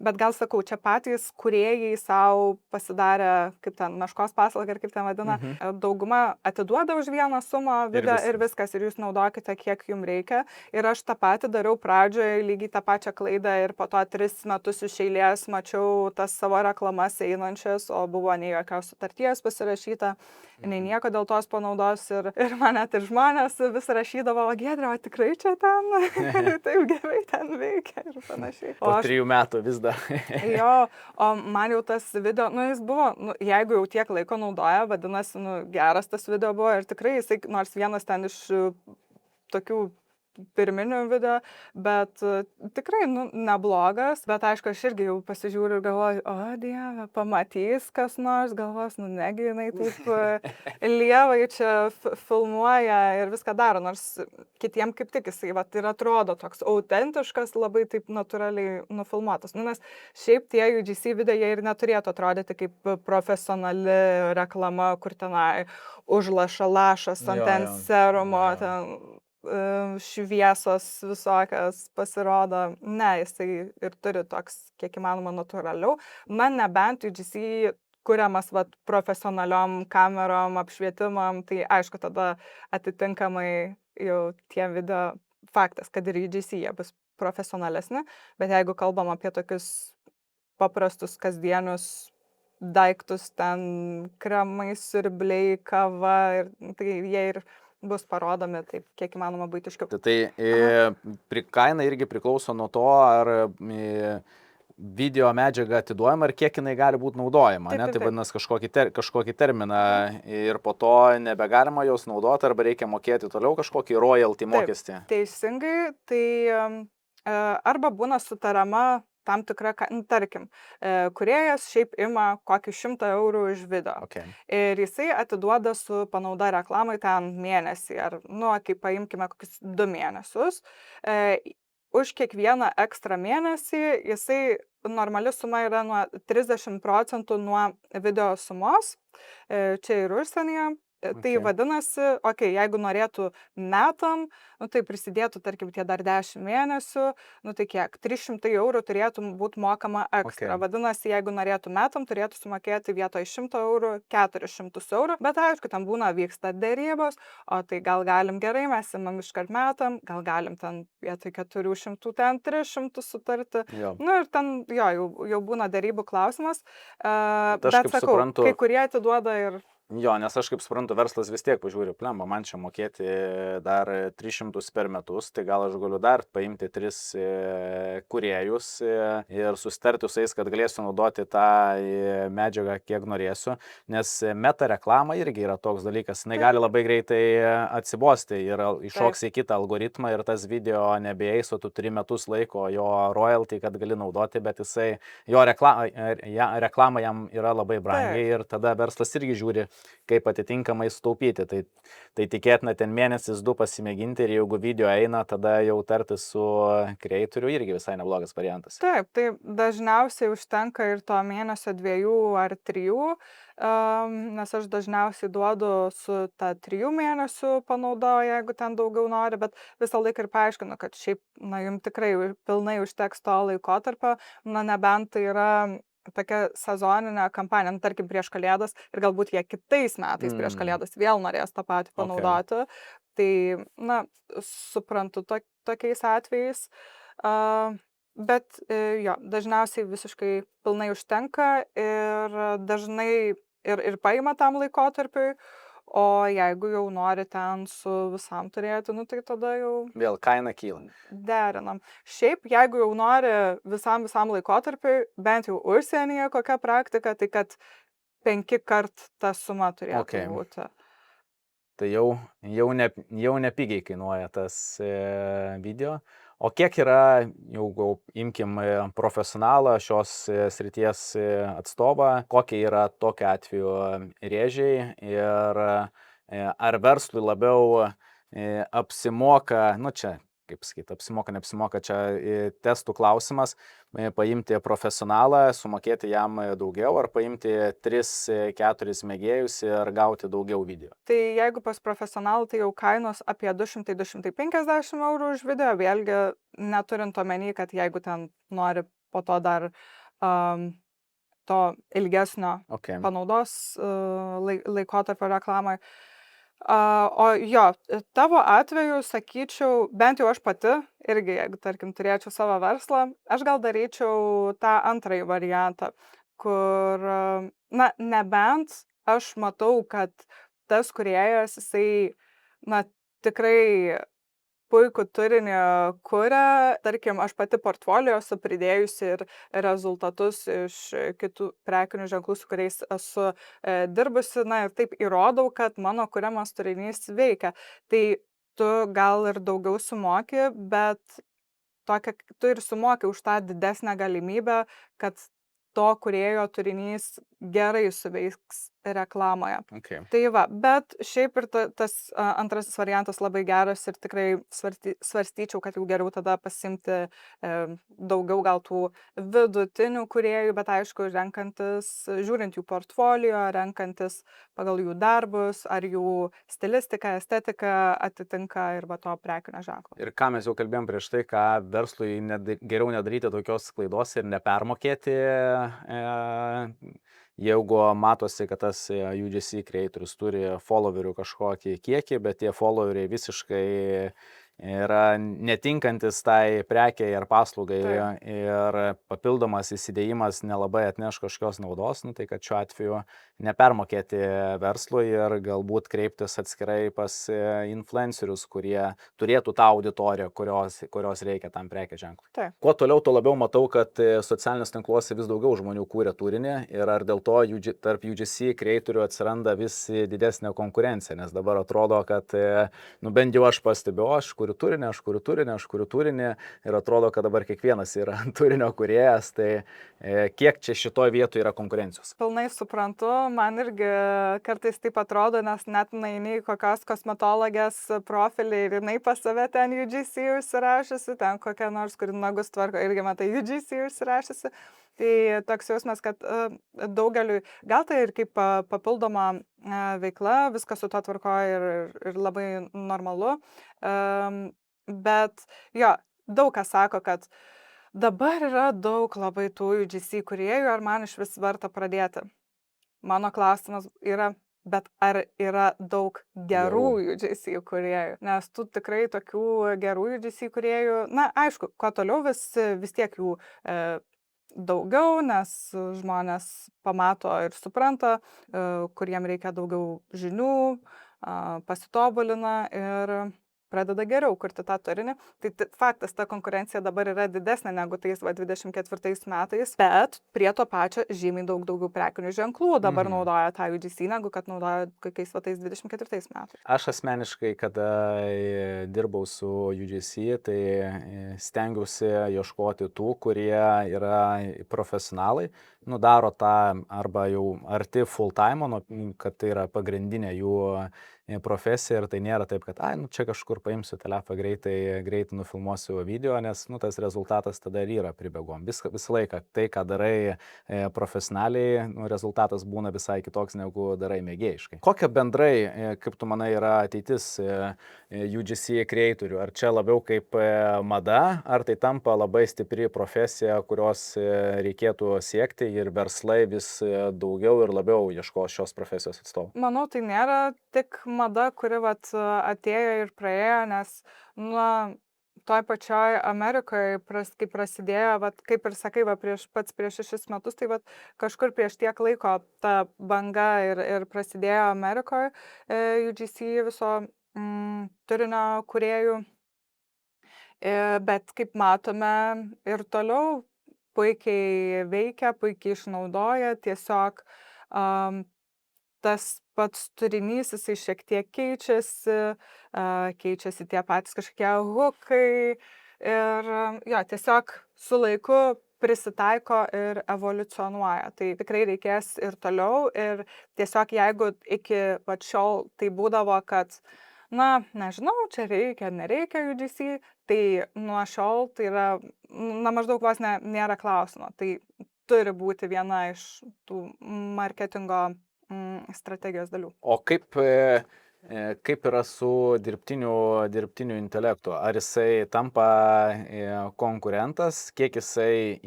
bet gal sakau, čia patys kūrėjai savo pasidarė, kaip ten, meškos paslaugą ir kaip ten vadina, dauguma atiduoda už vieną sumą video ir viskas, ir jūs naudokite, kiek jums reikia. Ir aš tą patį dariau pradžioje, lygiai tą pačią klaidą ir po to 3 metus iš eilės mačiau tas savo reklamas einančias, o buvo nei jokios sutarties pasirašyta, nei nieko dėl tos panaudos ir man net ir žmonės vis rašydavo, Giedrė, o tikrai čia ten taip gerai ten veikia ir panašiai. Po 3 metų vis dar. Jo, o man jau tas video, jis buvo, jeigu jau tiek laiko naudoja, vadinasi, geras tas video buvo ir tikrai jisai, nors vienas ten iš tokių pirminių video, bet tikrai, neblogas, bet aišku, aš irgi jau pasižiūriu ir galvoju, o Dieve, pamatys kas nors, galvos, negi jinai taip lievai čia filmuoja ir viską daro, nors kitiem kaip tik jisai, ir atrodo toks autentiškas, labai taip natūraliai nufilmuotas. Nes šiaip tie UGC video jie ir neturėtų atrodyti kaip profesionali reklama, kur tenai užlaša lašas ant ten serumo, ten šviesos visokios pasirodo. Ne, jisai ir turi toks, kiek įmanoma, natūraliau. Nebent UGC kuriamas profesionaliom kamerom, apšvietimam, tai aišku, tada atitinkamai jau tie video faktas, kad ir UGC jie bus profesionalesni, bet jeigu kalbam apie tokius paprastus kasdienius daiktus, ten kremai, siurbliai, kava, ir tai jie ir bus parodomi taip, kiek įmanoma buitiškiau. Tai kaina irgi priklauso nuo to, ar video medžiaga atiduojama ir kiek jinai gali būti naudojama. Tai vadinasi kažkokį terminą ir po to nebegalima jos naudoti arba reikia mokėti toliau kažkokį royalty mokestį. Teisingai, tai arba būna sutarama tam tikra, tarkim, kūrėjas šiaip ima kokį 100 eurų iš video. Ir jisai atiduoda su panauda reklamai ten mėnesį, ar, kaip paimkime kokius 2 mėnesius. Už kiekvieną ekstra mėnesį jisai normali suma yra nuo 30% nuo video sumos, čia ir užsienyje. Tai vadinasi, jeigu norėtų metam, tai prisidėtų, tarkim, tie dar 10 mėnesių, tai kiek, 300 eurų turėtų būti mokama ekstra. Vadinasi, jeigu norėtų metam, turėtų sumokėti vietoj 100 eurų 400 eurų, bet aišku, ten vyksta dėrybos, o tai gal galim gerai, mes imam iškart metam, gal galim ten vietoj 400, ten 300 sutarti. Ir ten, jau būna dėrybų klausimas, bet sakau, kai kurie atiduoda ir... Jo, nes aš kaip suprantu, verslas vis tiek pažiūri, plemba, man čia mokėti dar 300 per metus, tai gal aš galiu dar paimti 3 kūrėjus ir susitarti su jais, kad galėsiu naudoti tą medžiagą, kiek norėsiu, nes meta reklama irgi yra toks dalykas, jinai gali labai greitai atsibosti ir iššoks į kitą algoritmą ir tas video nebeeis, o tu 3 metus laiko jo royalty, kad gali naudoti, bet jisai, jo reklama jam yra labai brangiai ir tada verslas irgi žiūri, kaip atitinkamai sutaupyti. Tai tikėtina ten mėnesis 2 pasimėginti ir jeigu video eina, tada jau tartis su kreatoriu irgi visai neblogas variantas. Taip, tai dažniausiai užtenka ir to mėnesio 2 ar 3, nes aš dažniausiai duodu su ta 3 mėnesių panauda, jeigu ten daugiau nori, bet visą laiką ir paaiškinu, kad šiaip, jums tikrai pilnai užteks to laikotarpio, nebent tai yra tokia sezoninė kampanija, tarkim, prieš Kalėdas ir galbūt jie kitais metais prieš Kalėdas vėl norės tą patį panaudoti. Tai, suprantu tokiais atvejais, bet dažniausiai visiškai pilnai užtenka ir dažnai ir paima tam laikotarpiui, o jeigu jau nori ten su visam turėti, nu tai tada jau Vėl kaina kyla. derinam. Šiaip, jeigu jau nori visam laikotarpiui, bent jau užsienyje kokia praktika, tai kad 5 kart ta suma turėtų Okay. būti. Tai jau nepigiai kainuoja tas video. O kiek yra, jau imkim profesionalą šios srities atstovą, kokie yra tokiu atveju rėžiai ir ar verslui labiau apsimoka, nu čia, kaip sakyti, apsimoka, neapsimoka, čia testų klausimas, paimti profesionalą, sumokėti jam daugiau, ar paimti 3-4 mėgėjus ir gauti daugiau video. Tai jeigu pas profesionalų, tai jau kainos apie 200-250 eurų už video, vėlgi neturint omeny, kad jeigu ten nori po to dar to ilgesnio Okay. panaudos laikotarpio reklamai. O jo, tavo atveju, sakyčiau, bent jau aš pati, irgi, jeigu, tarkim, turėčiau savo verslą, aš gal daryčiau tą antrąjį variantą, kur, na, nebent aš matau, kad tas kūrėjas, jisai, na, tikrai puikų turinį kuria, tarkim, aš pati portfolio esu pridėjusi ir rezultatus iš kitų prekinių ženklų, su kuriais esu dirbusi, na ir taip įrodau, kad mano kuriamas turinys veikia. Tai tu gal ir daugiau sumoki, bet tu ir sumoki už tą didesnę galimybę, kad to kūrėjo turinys gerai suveiks reklamoje. Okay. Tai va, bet šiaip ir tas antrasis variantas labai geras ir tikrai svarstyčiau, kad jau geriau tada pasimti daugiau gal tų vidutinių kūrėjų, bet aišku, žiūrint jų portfolio, renkantis pagal jų darbus, ar jų stilistika, estetika atitinka ir va to prekinio ženklo. Ir ką mes jau kalbėjom prieš tai, ką verslui geriau nedaryti tokios klaidos ir nepermokėti, jeigu matosi, kad tas UGC kreatorius turi followerių kažkokį kiekį, bet tie followeriai visiškai yra netinkantis tai prekiai ar paslaugai. Taip. Ir papildomas įsidėjimas nelabai atneš kažkokios naudos, nu, tai kad šiuo atveju nepermokėti verslui ir galbūt kreiptis atskirai pas influencerius, kurie turėtų tą auditoriją, kurios reikia tam prekės ženklui. Taip. Kuo toliau, tuo labiau matau, kad socialiniuose tinkluose vis daugiau žmonių kūrė turinį ir ar dėl to tarp UGC kreatorių atsiranda vis didesnė konkurencija, nes dabar atrodo, kad nu, bent jau aš pastebiu, aš kuriu turinį ir atrodo, kad dabar kiekvienas yra turinio kūrėjas, tai kiek čia šitoje vietoje yra konkurencijos? Pilnai suprantu, man irgi kartais taip atrodo, nes net naini kokios kosmetologės profilį ir jinai pas save ten UGC užsirašysi, ten kokia nors, kuri nagus tvarko, irgi matai UGC užsirašysi. Tai toks jausmas, kad daugeliui, gal tai ir kaip papildoma veikla, viskas su to tvarko ir labai normalu. Bet jo, daug kas sako, kad dabar yra daug labai tų UGC kūrėjų, ar man iš vis verta pradėti? Mano klausimas yra, bet ar yra daug gerų UGC kūrėjų? Nes tu tikrai tokių gerų UGC kūrėjų, na aišku, kuo toliau vis tiek jų daugiau, nes žmonės pamato ir supranta, kur jiem reikia daugiau žinių, pasitobulina ir pradeda geriau kurti tą turinį. Tai faktas, ta konkurencija dabar yra didesnė negu tais 24 metais, bet prie to pačio žymiai daugiau prekinių ženklų dabar naudoja tą UGC, negu kad naudoja kokiais tais 24 metais. Aš asmeniškai, kada dirbau su UGC, tai stengiausi ieškoti tų, kurie yra profesionalai, daro tą arba jau arti full time, kad tai yra pagrindinė jų profesija ir tai nėra taip, kad čia kažkur paimsiu telefoną greitai nufilmuosiu video, nes tas rezultatas tada ir yra pribėgom. Visą laiką tai, ką darai profesionaliai, rezultatas būna visai kitoks, negu darai mėgėjiškai. Kokia bendrai, kaip tu manai, yra ateitis UGC kreatorių? Ar čia labiau kaip mada, ar tai tampa labai stipri profesija, kurios reikėtų siekti ir verslai vis daugiau ir labiau ieško šios profesijos atstovų? Manau, tai nėra tik mada, kuri atėjo ir praėjo, nes toj pačioj Amerikoje, kai prasidėjo, vat, kaip ir sakai, prieš 6 metus, tai vat, kažkur prieš tiek laiko ta banga ir prasidėjo Amerikoje UGC viso turinio kūrėjų. Bet kaip matome ir toliau puikiai veikia, puikiai išnaudoja, tiesiog tas pats turinys, jisai šiek tiek keičiasi, keičiasi tie patys kažkokie hukai ir jo, tiesiog su laiku prisitaiko ir evoliucionuoja. Tai tikrai reikės ir toliau ir tiesiog jeigu iki pat šiol tai būdavo, kad na, nežinau, čia reikia, nereikia UGC, tai nuo šiol tai yra, na, maždaug vos nėra klausimo. Tai turi būti viena iš tų marketingo strategijos dalių. O kaip yra su dirbtiniu intelektu? Ar jisai tampa konkurentas, kiek jisai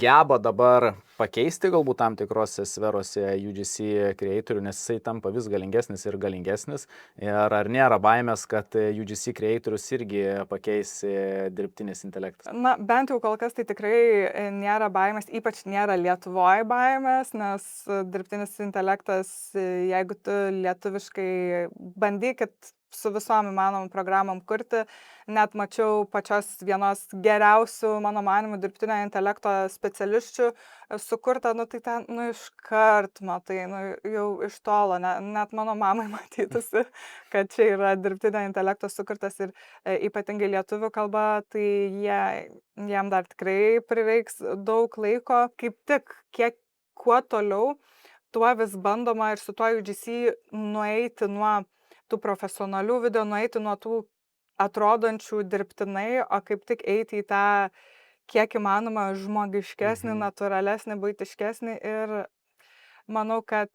geba dabar pakeisti galbūt tam tikrose sferose UGC creatorių, nes jisai tampa vis galingesnis ir galingesnis. Ir ar nėra baimės, kad UGC creatorius irgi pakeis dirbtinis intelektas? Na, bent jau kol kas tai tikrai nėra baimės, ypač nėra Lietuvoje baimės, nes dirbtinis intelektas, jeigu tu lietuviškai bandykit su visom įmanomom programom kurti, net mačiau pačios vienos geriausių, mano manimu, dirbtinio intelekto specialisčių sukurta, nu tai ten, nu iškart matai, nu jau iš tolo, net mano mamai matytųsi, kad čia yra dirbtinio intelekto sukurtas ir ypatingai lietuvių kalba, tai jiem dar tikrai prireiks daug laiko, kaip tik kuo toliau, tuo vis bandoma ir su tuo UGC nueiti nuo tų profesionalių video, nueiti nuo tų atrodančių dirbtinai, o kaip tik eiti į tą kiek įmanoma žmogiškesnį, natūralesnį, buitiškesnį ir manau, kad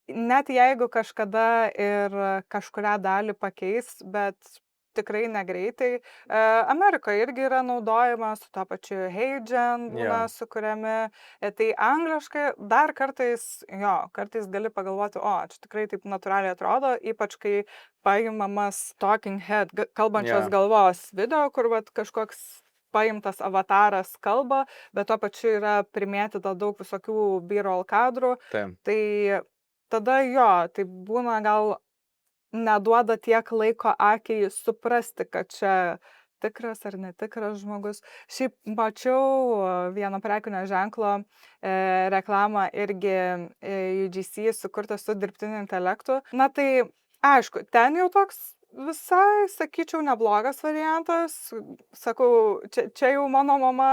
net jeigu kažkada ir kažkurią dalį pakeis, bet tikrai negreitai. Amerikoje irgi yra naudojama su to pačiu HeyGen, būna sukuriami. Tai angliškai dar kartais gali pagalvoti, čia tikrai taip natūraliai atrodo, ypač kai paimamas talking head, kalbančios galvos video, kur kažkoks paimtas avataras kalba, bet tuo pačiu yra primėtyta daug visokių B-roll kadrų. Tai tada tai būna gal neduoda tiek laiko akiai suprasti, kad čia tikras ar netikras žmogus. Šiaip mačiau vieno prekinio ženklo reklamą irgi UGC sukurtą su dirbtiniu intelektu. Na tai, aišku, ten jau toks visai, sakyčiau, neblogas variantas. Sakau, čia jau mano mama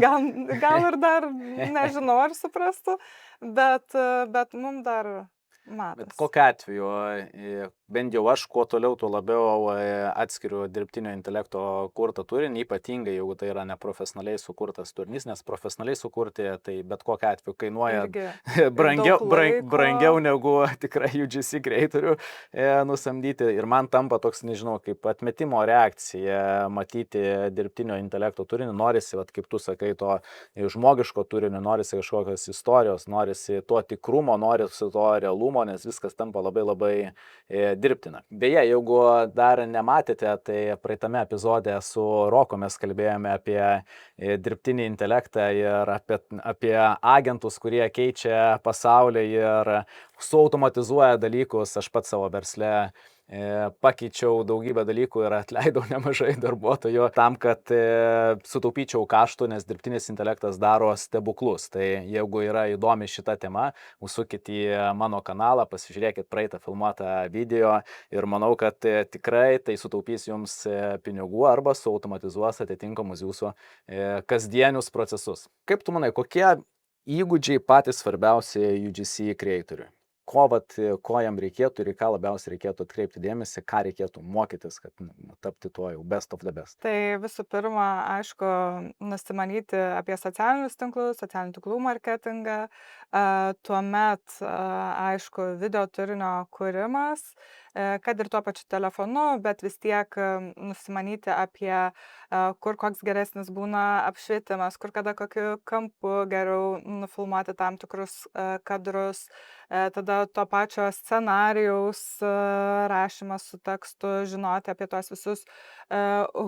gal ir dar nežinau, ar suprastų, bet mums dar matas. Bet kokiu atveju, bent jau aš kuo toliau, tuo labiau atskiriu dirbtinio intelekto kurtą turinį, ypatingai jeigu tai yra neprofesionaliai sukurtas turinys, nes profesionaliai sukurti tai bet kokiu atveju kainuoja brangiau negu tikrai UGC creatorių nusamdyti. Ir man tampa toks, nežinau, kaip atmetimo reakcija matyti dirbtinio intelekto turinį. Norisi, kaip tu sakai, to žmogiško turinio, norisi kažkokios istorijos, norisi to tikrumo, norisi to realumo, nes viskas tampa labai labai dirbtina. Beje, jeigu dar nematėte, tai praeitame epizode su Roku mes kalbėjome apie dirbtinį intelektą ir apie agentus, kurie keičia pasaulį ir suautomatizuoja dalykus. Aš pats savo versle pakeičiau daugybę dalykų ir atleidau nemažai darbuotojų tam, kad sutaupyčiau kaštų, nes dirbtinis intelektas daro stebuklus. Tai jeigu yra įdomi šita tema, užsukit į mano kanalą, pasižiūrėkit praeitą filmuotą video ir manau, kad tikrai tai sutaupys jums pinigų arba suautomatizuos atitinkamus jūsų kasdienius procesus. Kaip tu manai, kokie įgūdžiai patys svarbiausi UGC creatoriui? Ko jam reikėtų ir į ką labiausiai reikėtų atkreipti dėmesį, ką reikėtų mokytis, kad tapti tuo jau best of the best? Tai visų pirma, aišku, nusimanyti apie socialinius tinklus, socialinių tinklų marketingą, Tuomet, aišku, video turinio kūrimas, kad ir tuo pačiu telefonu, bet vis tiek nusimanyti apie, kur koks geresnis būna apšvietimas, kur kada kokiu kampu geriau nufilmuoti tam tikrus kadrus. Tada to pačio scenarijaus rašymas su tekstu, žinoti apie tuos visus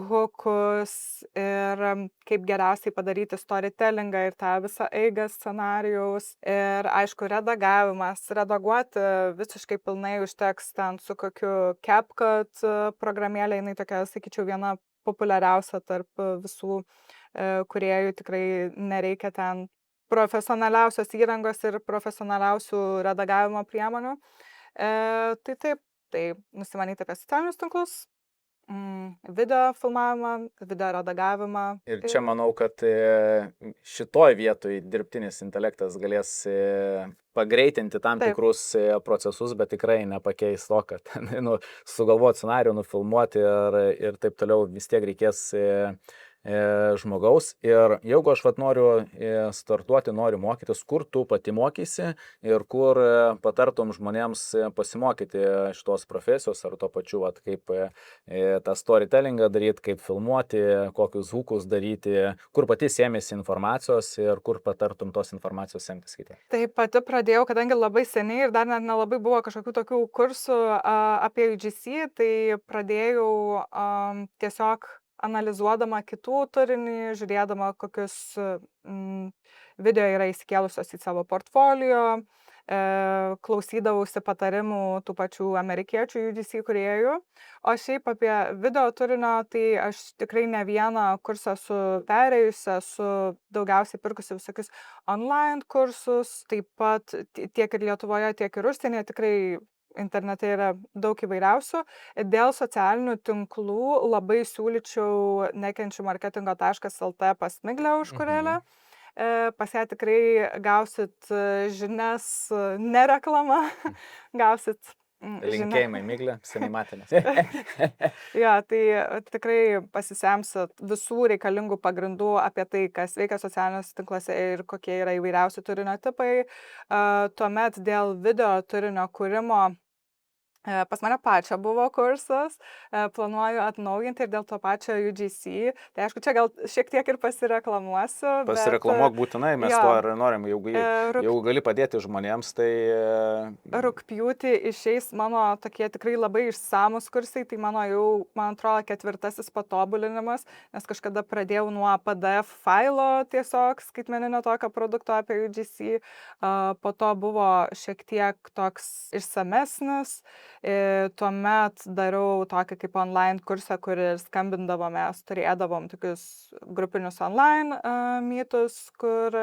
hukus ir kaip geriausiai padaryti storytellingą ir tą visą eigą scenarijaus. Ir aišku, redaguoti visiškai pilnai užteks ten su kokiu CapCut programėlė, jinai tokia, sakyčiau, viena populiariausia tarp visų kūrėjų, tikrai nereikia ten profesionaliausios įrangos ir profesionaliausių redagavimo priemonių. Tai taip, tai nusimanyti apie socialinius tinklus, video filmavimą, video redagavimą. Ir čia manau, kad šitoj vietoj dirbtinis intelektas galės pagreitinti tam Taip. tikrus procesus, bet tikrai nepakeis to, kad sugalvoti scenarijų, nufilmuoti ir taip toliau vis tiek reikės žmogaus. Ir jeigu aš noriu startuoti, noriu mokytis, kur tu pati mokysi ir kur patartum žmonėms pasimokyti šitos profesijos ar to pačiu, kaip tą storytellingą daryti, kaip filmuoti, kokius hukus daryti, kur pati sėmėsi informacijos ir kur patartum tos informacijos semtis kiti. Tai pati pradėjau, kadangi labai seniai ir dar net nelabai buvo kažkokių tokių kursų apie UGC, tai pradėjau tiesiog analizuodama kitų turinį, žiūrėdama, kokius video yra įsikėlusios į savo portfolio, klausydavausi patarimų tų pačių amerikiečių UGC kūrėjų. O šiaip apie video turinio, tai aš tikrai ne vieną kursą esu perėjusi, esu daugiausiai pirkusi visokius online kursus, taip pat tiek ir Lietuvoje, tiek ir užsienyje, tikrai internete yra daug įvairiausių. Dėl socialinių tinklų labai siūlyčiau nekenčiumarketingo.lt pas Miglę Užkurėlę. Pas ją tikrai gausit žinias, ne reklama, gausit Linkėjimai, Miglė, seniai matėmės. Jo, tai tikrai pasisemsit visų reikalingų pagrindų apie tai, kas veikia socialiniuose tinkluose ir kokie yra įvairiausi turinio tipai. Tuomet dėl video turinio kūrimo pas mane pačią buvo kursas, planuoju atnaujinti ir dėl to pačio UGC. Tai aišku, čia gal šiek tiek ir pasireklamuosiu. Pasireklamuok būtinai, mes to ir norim, jeigu gali padėti žmonėms, tai... Rugpjūtį išeis mano tokie tikrai labai išsamus kursai, tai mano jau, man atrodo, 4. patobulinimas, nes kažkada pradėjau nuo PDF failo tiesiog skaitmeninio tokio produkto apie UGC, po to buvo šiek tiek toks išsamesnis. Tuomet dariau tokį kaip online kursą, kur ir skambindavomės, turėdavom tokius grupinius online mytus, kur,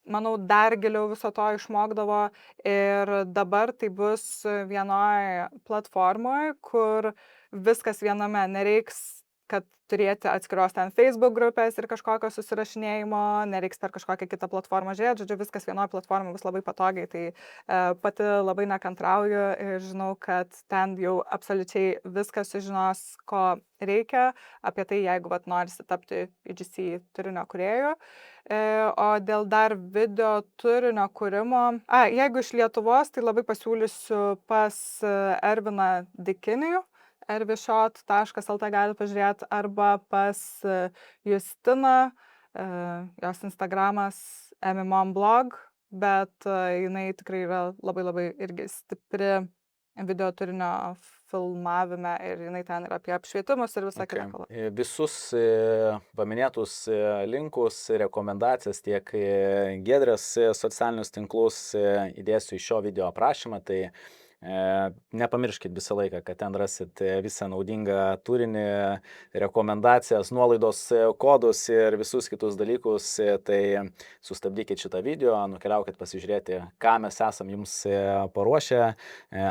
manau, dar giliau viso to išmokdavo. Ir dabar tai bus vienoje platformoje, kur viskas viename, nereiks kad turėti atskiros ten Facebook grupės ir kažkokio susirašinėjimo, nereiks per kažkokią kitą platformą žiūrėti, žodžiu, viskas vienoje platformoje bus labai patogiai, tai pati labai nekantrauju ir žinau, kad ten jau absoliučiai viskas sužinos, ko reikia apie tai, jeigu norisi tapti UGC turinio kūrėju. O dėl dar video turinio kūrimo, jeigu iš Lietuvos, tai labai pasiūlysiu pas Erviną Dikinijų. ervishot.lt gali pažiūrėti, arba pas Justiną, jos Instagramas emmomblog, bet jinai tikrai yra labai labai irgi stipri video turinio filmavime ir jinai ten yra apie apšvietimus ir visą kitą kalbą. Visus paminėtus linkus, rekomendacijas tiek Giedrės socialinius tinklus įdėsiu į šio video aprašymą, tai nepamirškit visą laiką, kad ten rasit visą naudingą turinį, rekomendacijas, nuolaidos kodus ir visus kitus dalykus. Tai sustabdykit šitą video, nukeliaukit pasižiūrėti, ką mes esam jums paruošę,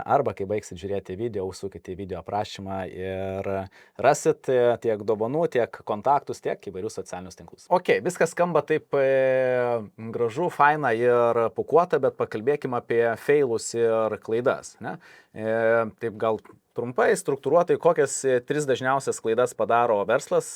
arba kai baigsit žiūrėti video, užsukit į video aprašymą ir rasit tiek dovanų, tiek kontaktus, tiek įvairius socialinius tinklus. Ok, viskas skamba taip gražu, faina ir pukuota, bet pakalbėkim apie failus ir klaidas. Ne? Taip gal Trumpai, struktūruotai, kokias 3 dažniausias klaidas padaro verslas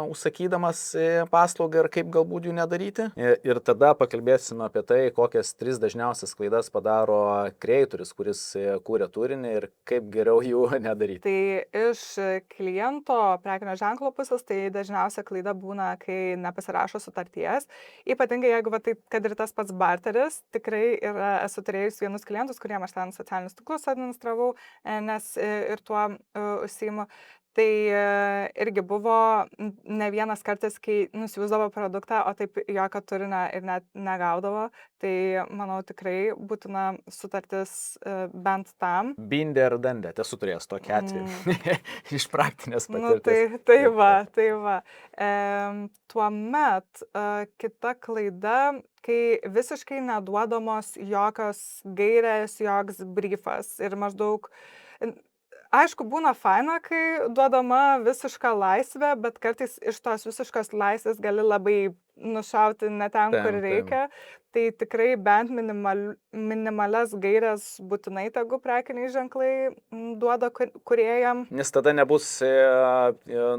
užsakydamas paslaugą ir kaip galbūt jų nedaryti. Ir tada pakalbėsime apie tai, kokias 3 dažniausias klaidas padaro kreatorius, kuris kūrė turinį ir kaip geriau jų nedaryti. Tai iš kliento prekinio ženklo pusės, tai dažniausia klaida būna, kai nepasirašo sutarties. Ypatingai jeigu va, taip, kad ir tas pats barteris, tikrai esu turėjus vienus klientus, kuriem aš ten socialinius tinklus administravau, nes ir tuo užsiimu. Tai irgi buvo ne vienas kartas, kai nusiųsdavo produktą, o taip jokio turinio ir net negaudavo. Tai manau tikrai būtina sutartis bent tam. Bindė ir dandė, esu turėjęs tokį atvejį iš praktinės Nu, patirties. tai va. Tuomet kita klaida, kai visiškai neduodamos jokios gairės, joks briefas ir maždaug. Aišku, būna faina, kai duodama visiška laisvė, bet kartais iš tos visiškos laisvės gali labai nušauti ne ten, kur reikia. Tai tikrai bent minimalias gairias būtinai tegu prekiniai ženklai duoda kūrėjam. Nes tada nebus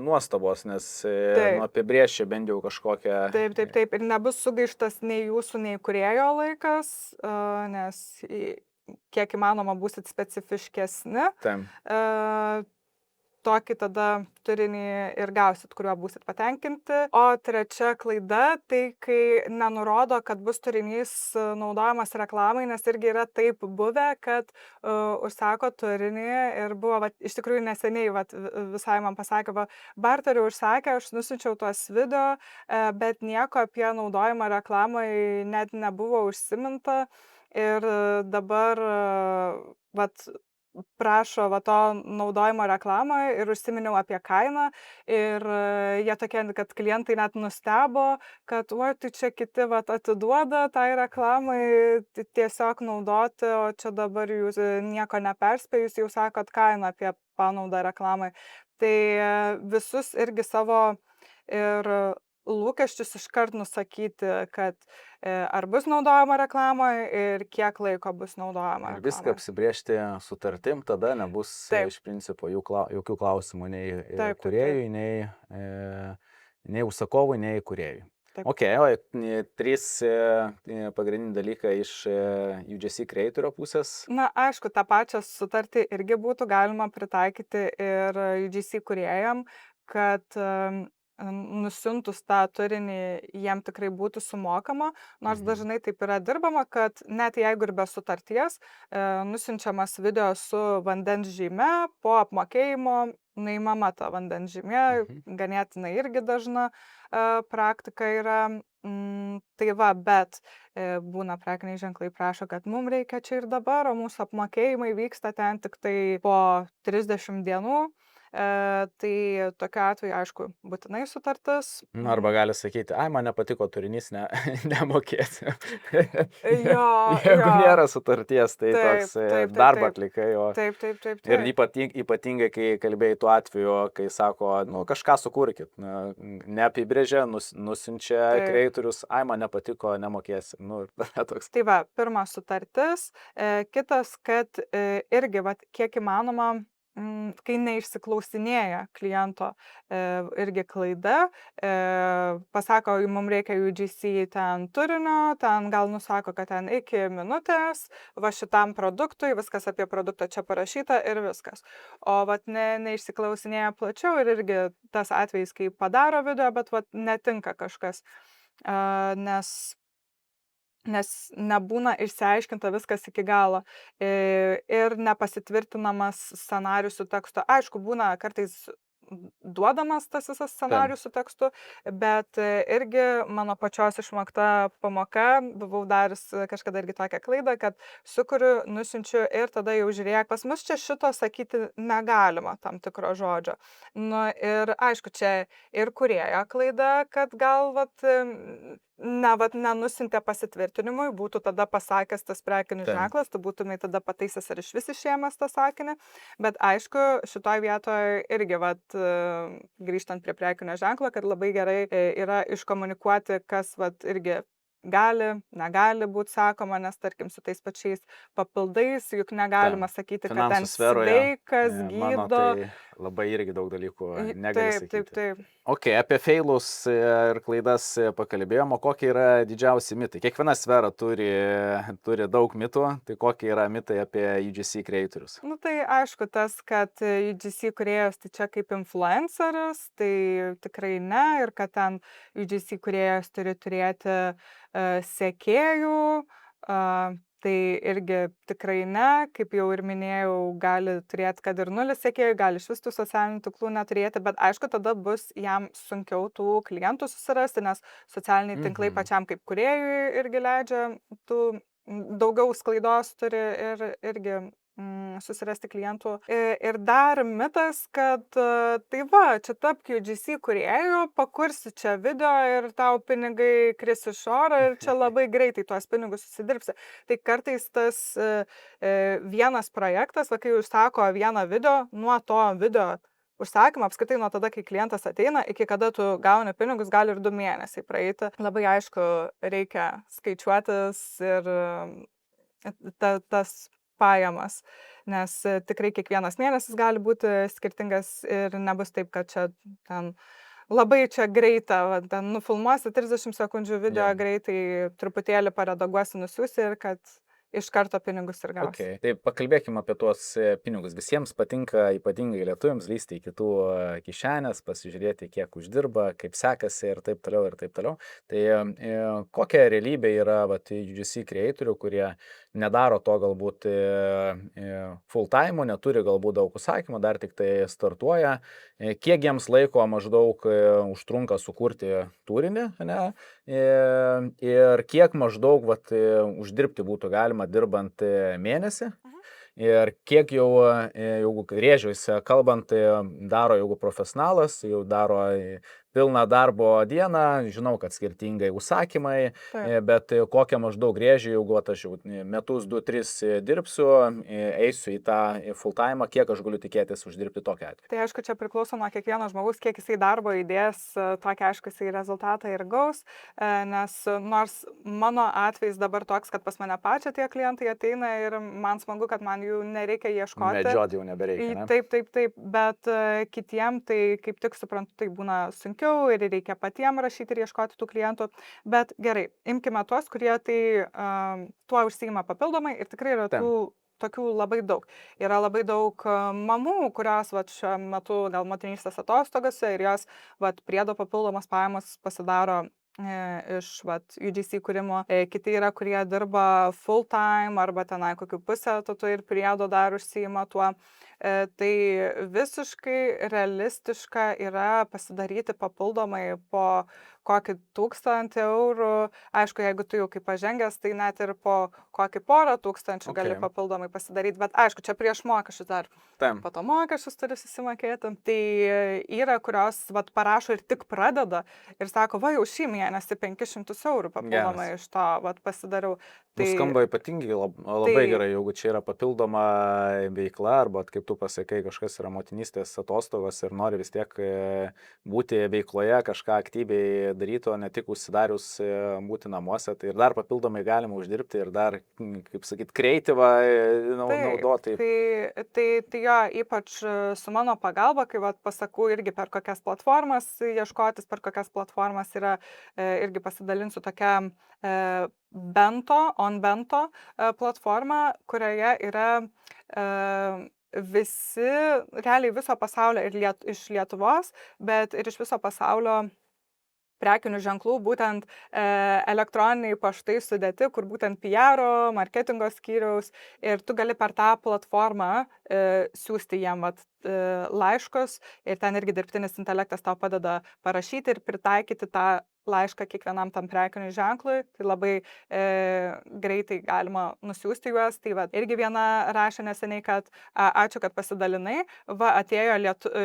nuostabos, nes apibrėžia bent jau kažkokią... Taip. Ir nebus sugaištas nei jūsų, nei kūrėjo laikas, nes kiek įmanoma būsit specifiškesni, tokį tada turinį ir gausit, kuriuo būsit patenkinti. O trečia klaida, tai kai nenurodo, kad bus turinys naudojamas reklamai, nes irgi yra taip buvę, kad užsako turinį ir buvo, iš tikrųjų neseniai, visai man pasakė, barteriu užsakė, aš nusiunčiau tuos video, bet nieko apie naudojimą reklamai net nebuvo užsiminta. Ir dabar prašo to naudojimo reklamą ir užsiminiau apie kainą ir jie tokie, kad klientai net nustebo, kad tai čia kiti atiduoda tai reklamai tiesiog naudoti, o čia dabar jūs nieko neperspėjus, jau sakot kainą apie panaudą reklamai. Tai visus irgi savo ir lūkesčius iškart nusakyti, kad ar bus naudojama reklamoje ir kiek laiko bus naudojama. Ir viską apsibriežti sutartim, tada nebus iš principo jokių klausimų nei kūrėjui, nei užsakovui, nei kūrėjui. Ok, o 3 pagrindiniai dalykai iš UGC creatorio pusės. Na, aišku, tą pačią sutartį irgi būtų galima pritaikyti ir UGC kūrėjam, kad nusiuntus tą turinį jiem tikrai būtų sumokama, nors dažnai taip yra dirbama, kad net jeigu ir be sutarties nusiunčiamas video su vandens žyme, po apmokėjimo nuimama ta vandens žymė, ganėtinai irgi dažna praktika yra. Tai bet būna prekiniai ženklai prašo, kad mums reikia čia ir dabar, o mūsų apmokėjimai vyksta ten tik tai po 30 dienų. Tai tokiu atveju, aišku, būtinai sutartis. Arba gali sakyti, man nepatiko turinys, nemokėti. Jeigu nėra sutarties, tai toks darbą atlikai. Taip. Ir ypatingai, kai kalbėjai tuo atveju, kai sako, kažką sukurkit, neapibrėžia, nusiunčia kreatorius, man nepatiko, nemokėsi. Toks. Tai pirmas sutartis, kitas, kad irgi, kiek įmanoma, kai neišsiklausinėja kliento irgi klaida, pasako, mums reikia UGC ten turinio, ten gal nusako, kad ten iki minutės, šitam produktui, viskas apie produktą čia parašyta ir viskas. O neišsiklausinėja plačiau ir irgi tas atvejis, kai padaro video, bet netinka kažkas, nes nebūna išsiaiškinta viskas iki galo ir nepasitvirtinamas scenarijus su tekstu. Aišku, būna kartais duodamas tas visas scenarijus su tekstu, bet irgi mano pačios išmokta pamoka, buvau daręs kažkada irgi tokią klaidą, kad sukuriu, nusiunčiu ir tada jau žiūrėk, pas mus čia šito sakyti negalima tam tikro žodžio. Ir aišku, čia ir kūrėjo klaida, kad gal nenusintė pasitvirtinimui, būtų tada pasakęs tas prekinis ženklas, tu būtumai tada pataisęs ar iš vis išėmęs tą sakinį, bet aišku, šitoj vietoje irgi, grįžtant prie prekinio ženklo, kad labai gerai yra iškomunikuoti, kas irgi negali būti sakoma, nes tarkim su tais pačiais papildais, juk negalima sakyti, kad Finansų ten sferoje, sveikas, mano gydo. tai labai irgi daug dalykų negali Taip, taip, sakyti. taip. Ok, apie feilus ir klaidas pakalbėjom, o kokie yra didžiausi mitai? Kiekviena sfera turi daug mitų, tai kokie yra mitai apie UGC creatorius? Nu tai aišku, tas, kad UGC kūrėjas tai čia kaip influenceris, tai tikrai ne, ir kad ten UGC kūrėjas turi turėti sekėjų, tai irgi tikrai ne, kaip jau ir minėjau, gali turėti, kad ir 0 sekėjų, gali iš vis tų socialinių tinklų neturėti, bet aišku, tada bus jam sunkiau tų klientų susirasti, nes socialiniai tinklai pačiam kaip kūrėjui irgi leidžia tų daugiau sklaidos turi ir irgi susirasti klientų. Ir dar mitas, kad tai va, čia tapk UGC kūrėjų, pakursi čia video ir tau pinigai kris iš oro ir čia labai greitai tuos pinigus susidirbsi. Tai kartais tas vienas projektas, va, kai užsako vieną video, nuo to video užsakymą, apskritai nuo tada, kai klientas ateina, iki kada tu gauni pinigus, gali ir 2 mėnesiai praeiti. Labai aišku, reikia skaičiuotis ir tas pajamas, nes tikrai kiekvienas mėnesis gali būti skirtingas ir nebus taip, kad čia ten labai čia greita, va, ten nufilmuosi 30 sekundžių video greitai, truputėlį paredaguosi, nusiųsi ir kad iš karto pinigus ir gausi. Okay. Tai pakalbėkime apie tuos pinigus. Visiems patinka, ypatingai lietuviams, lysti į kitų kišenės, pasižiūrėti, kiek uždirba, kaip sekasi ir taip toliau ir taip toliau. Tai kokia realybė yra UGC creatorių, kurie nedaro to galbūt full time, neturi galbūt daug užsakymų, dar tik tai startuoja. Kiek jiems laiko maždaug užtrunka sukurti turinį, ne? Ir kiek maždaug uždirbti būtų galima dirbant mėnesį. Ir kiek jau, jeigu rėžiuose kalbant, daro, jeigu profesionalas, jau daro pilną darbo dieną, žinau, kad skirtingai užsakymai, bet kokią maždaug rėžį, jeigu aš jau metus 2-3 dirbsiu, eisiu į tą full time, kiek aš galiu tikėtis uždirbti tokią atveju. Tai aišku, čia priklauso nuo kiekvieno žmogaus, kiek jisai darbo įdės, tokį aišku, jisai rezultatą ir gaus, nes nors mano atvejs dabar toks, kad pas mane pačią tie klientai ateina ir man smagu, kad man jų nereikia ieškoti. Medžioti jau nebereikia, ne? Taip, bet kitiem tai kaip tik suprantu, tai būna sunkiau ir reikia patiem rašyti ir ieškoti tų klientų. Bet gerai, imkime tuos, kurie tai tuo užsiima papildomai ir tikrai yra tokių labai daug. Yra labai daug mamų, kurios šiuo metu gal motinystės atostogose ir jos priedo papildomas pajamas pasidaro iš UGC kūrimo. Kiti yra, kurie dirba full time arba tenai kokiu pusę etatų ir priedo dar užsiima tuo. Tai visiškai realistiška yra pasidaryti papildomai po kokį 1000 eurų. Aišku, jeigu tu jau kaip pažengęs, tai net ir po kokį 100 tūkstančių gali papildomai pasidaryti, bet aišku, čia prieš mokesčius dar. Po to mokesčius turi susimokėti. Tai yra, kurios parašo ir tik pradeda ir sako, va jau šį mėnesį 500 eurų papildomai iš to pasidariau. Tai skamba ypatingai labai gerai, jeigu čia yra papildoma veikla, arba kaip tu pasakai, kažkas yra motinystės atostogos ir nori vis tiek būti veikloje, kažką aktyviai daryti, o ne tik užsidarius būti namuose, tai ir dar papildomai galima uždirbti ir dar, kaip sakyt, kreatyvą naudoti. Tai jo, ypač su mano pagalba, kai pasakau irgi per kokias platformas ieškotis, per kokias platformas yra, irgi pasidalinsiu tokia Bento platforma, kurioje yra visi, realiai viso pasaulio ir iš Lietuvos, bet ir iš viso pasaulio prekinių ženklų, būtent elektroniniai paštai sudėti, kur būtent PR, marketingo skyriaus ir tu gali per tą platformą siūsti jiem laiškus ir ten irgi dirbtinis intelektas tau padeda parašyti ir pritaikyti tą laišką kiekvienam tam prekiniui ženklui, tai labai greitai galima nusiųsti juos. Tai irgi viena rašė neseniai, kad ačiū, kad pasidalinai, atėjo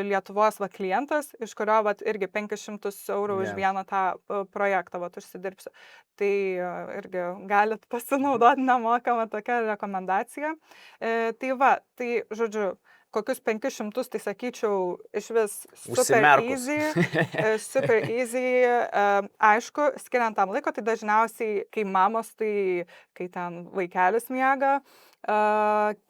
Lietuvos klientas, iš kurio irgi 500 eurų už vieną tą projektą užsidirbsiu. Tai irgi galit pasinaudoti nemokamą tokią rekomendaciją. Tai žodžiu, kokius 500, tai sakyčiau, iš vis Užsimerkus. super easy, aišku, skiriant tam laiko, tai dažniausiai, kai mamos, tai kai ten vaikelis miega,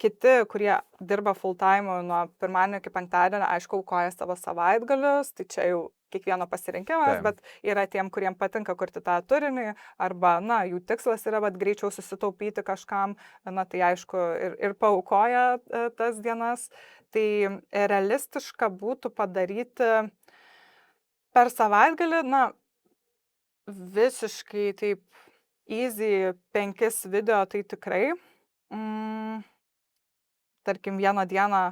kiti, kurie dirba full time nuo pirmadienio iki penktadienio, aišku, aukoja savo savaitgalius, tai čia jau kiekvieno pasirinkimas, Taip. bet yra tiem, kuriem patinka kurti tą turinį, arba, na, jų tikslas yra, bet greičiau susitaupyti kažkam, na, tai aišku, ir paaukoja tas dienas. Tai realistiška būtų padaryti per savaitgalį, na, visiškai taip easy 5 video, tai tikrai. Tarkim, vieną dieną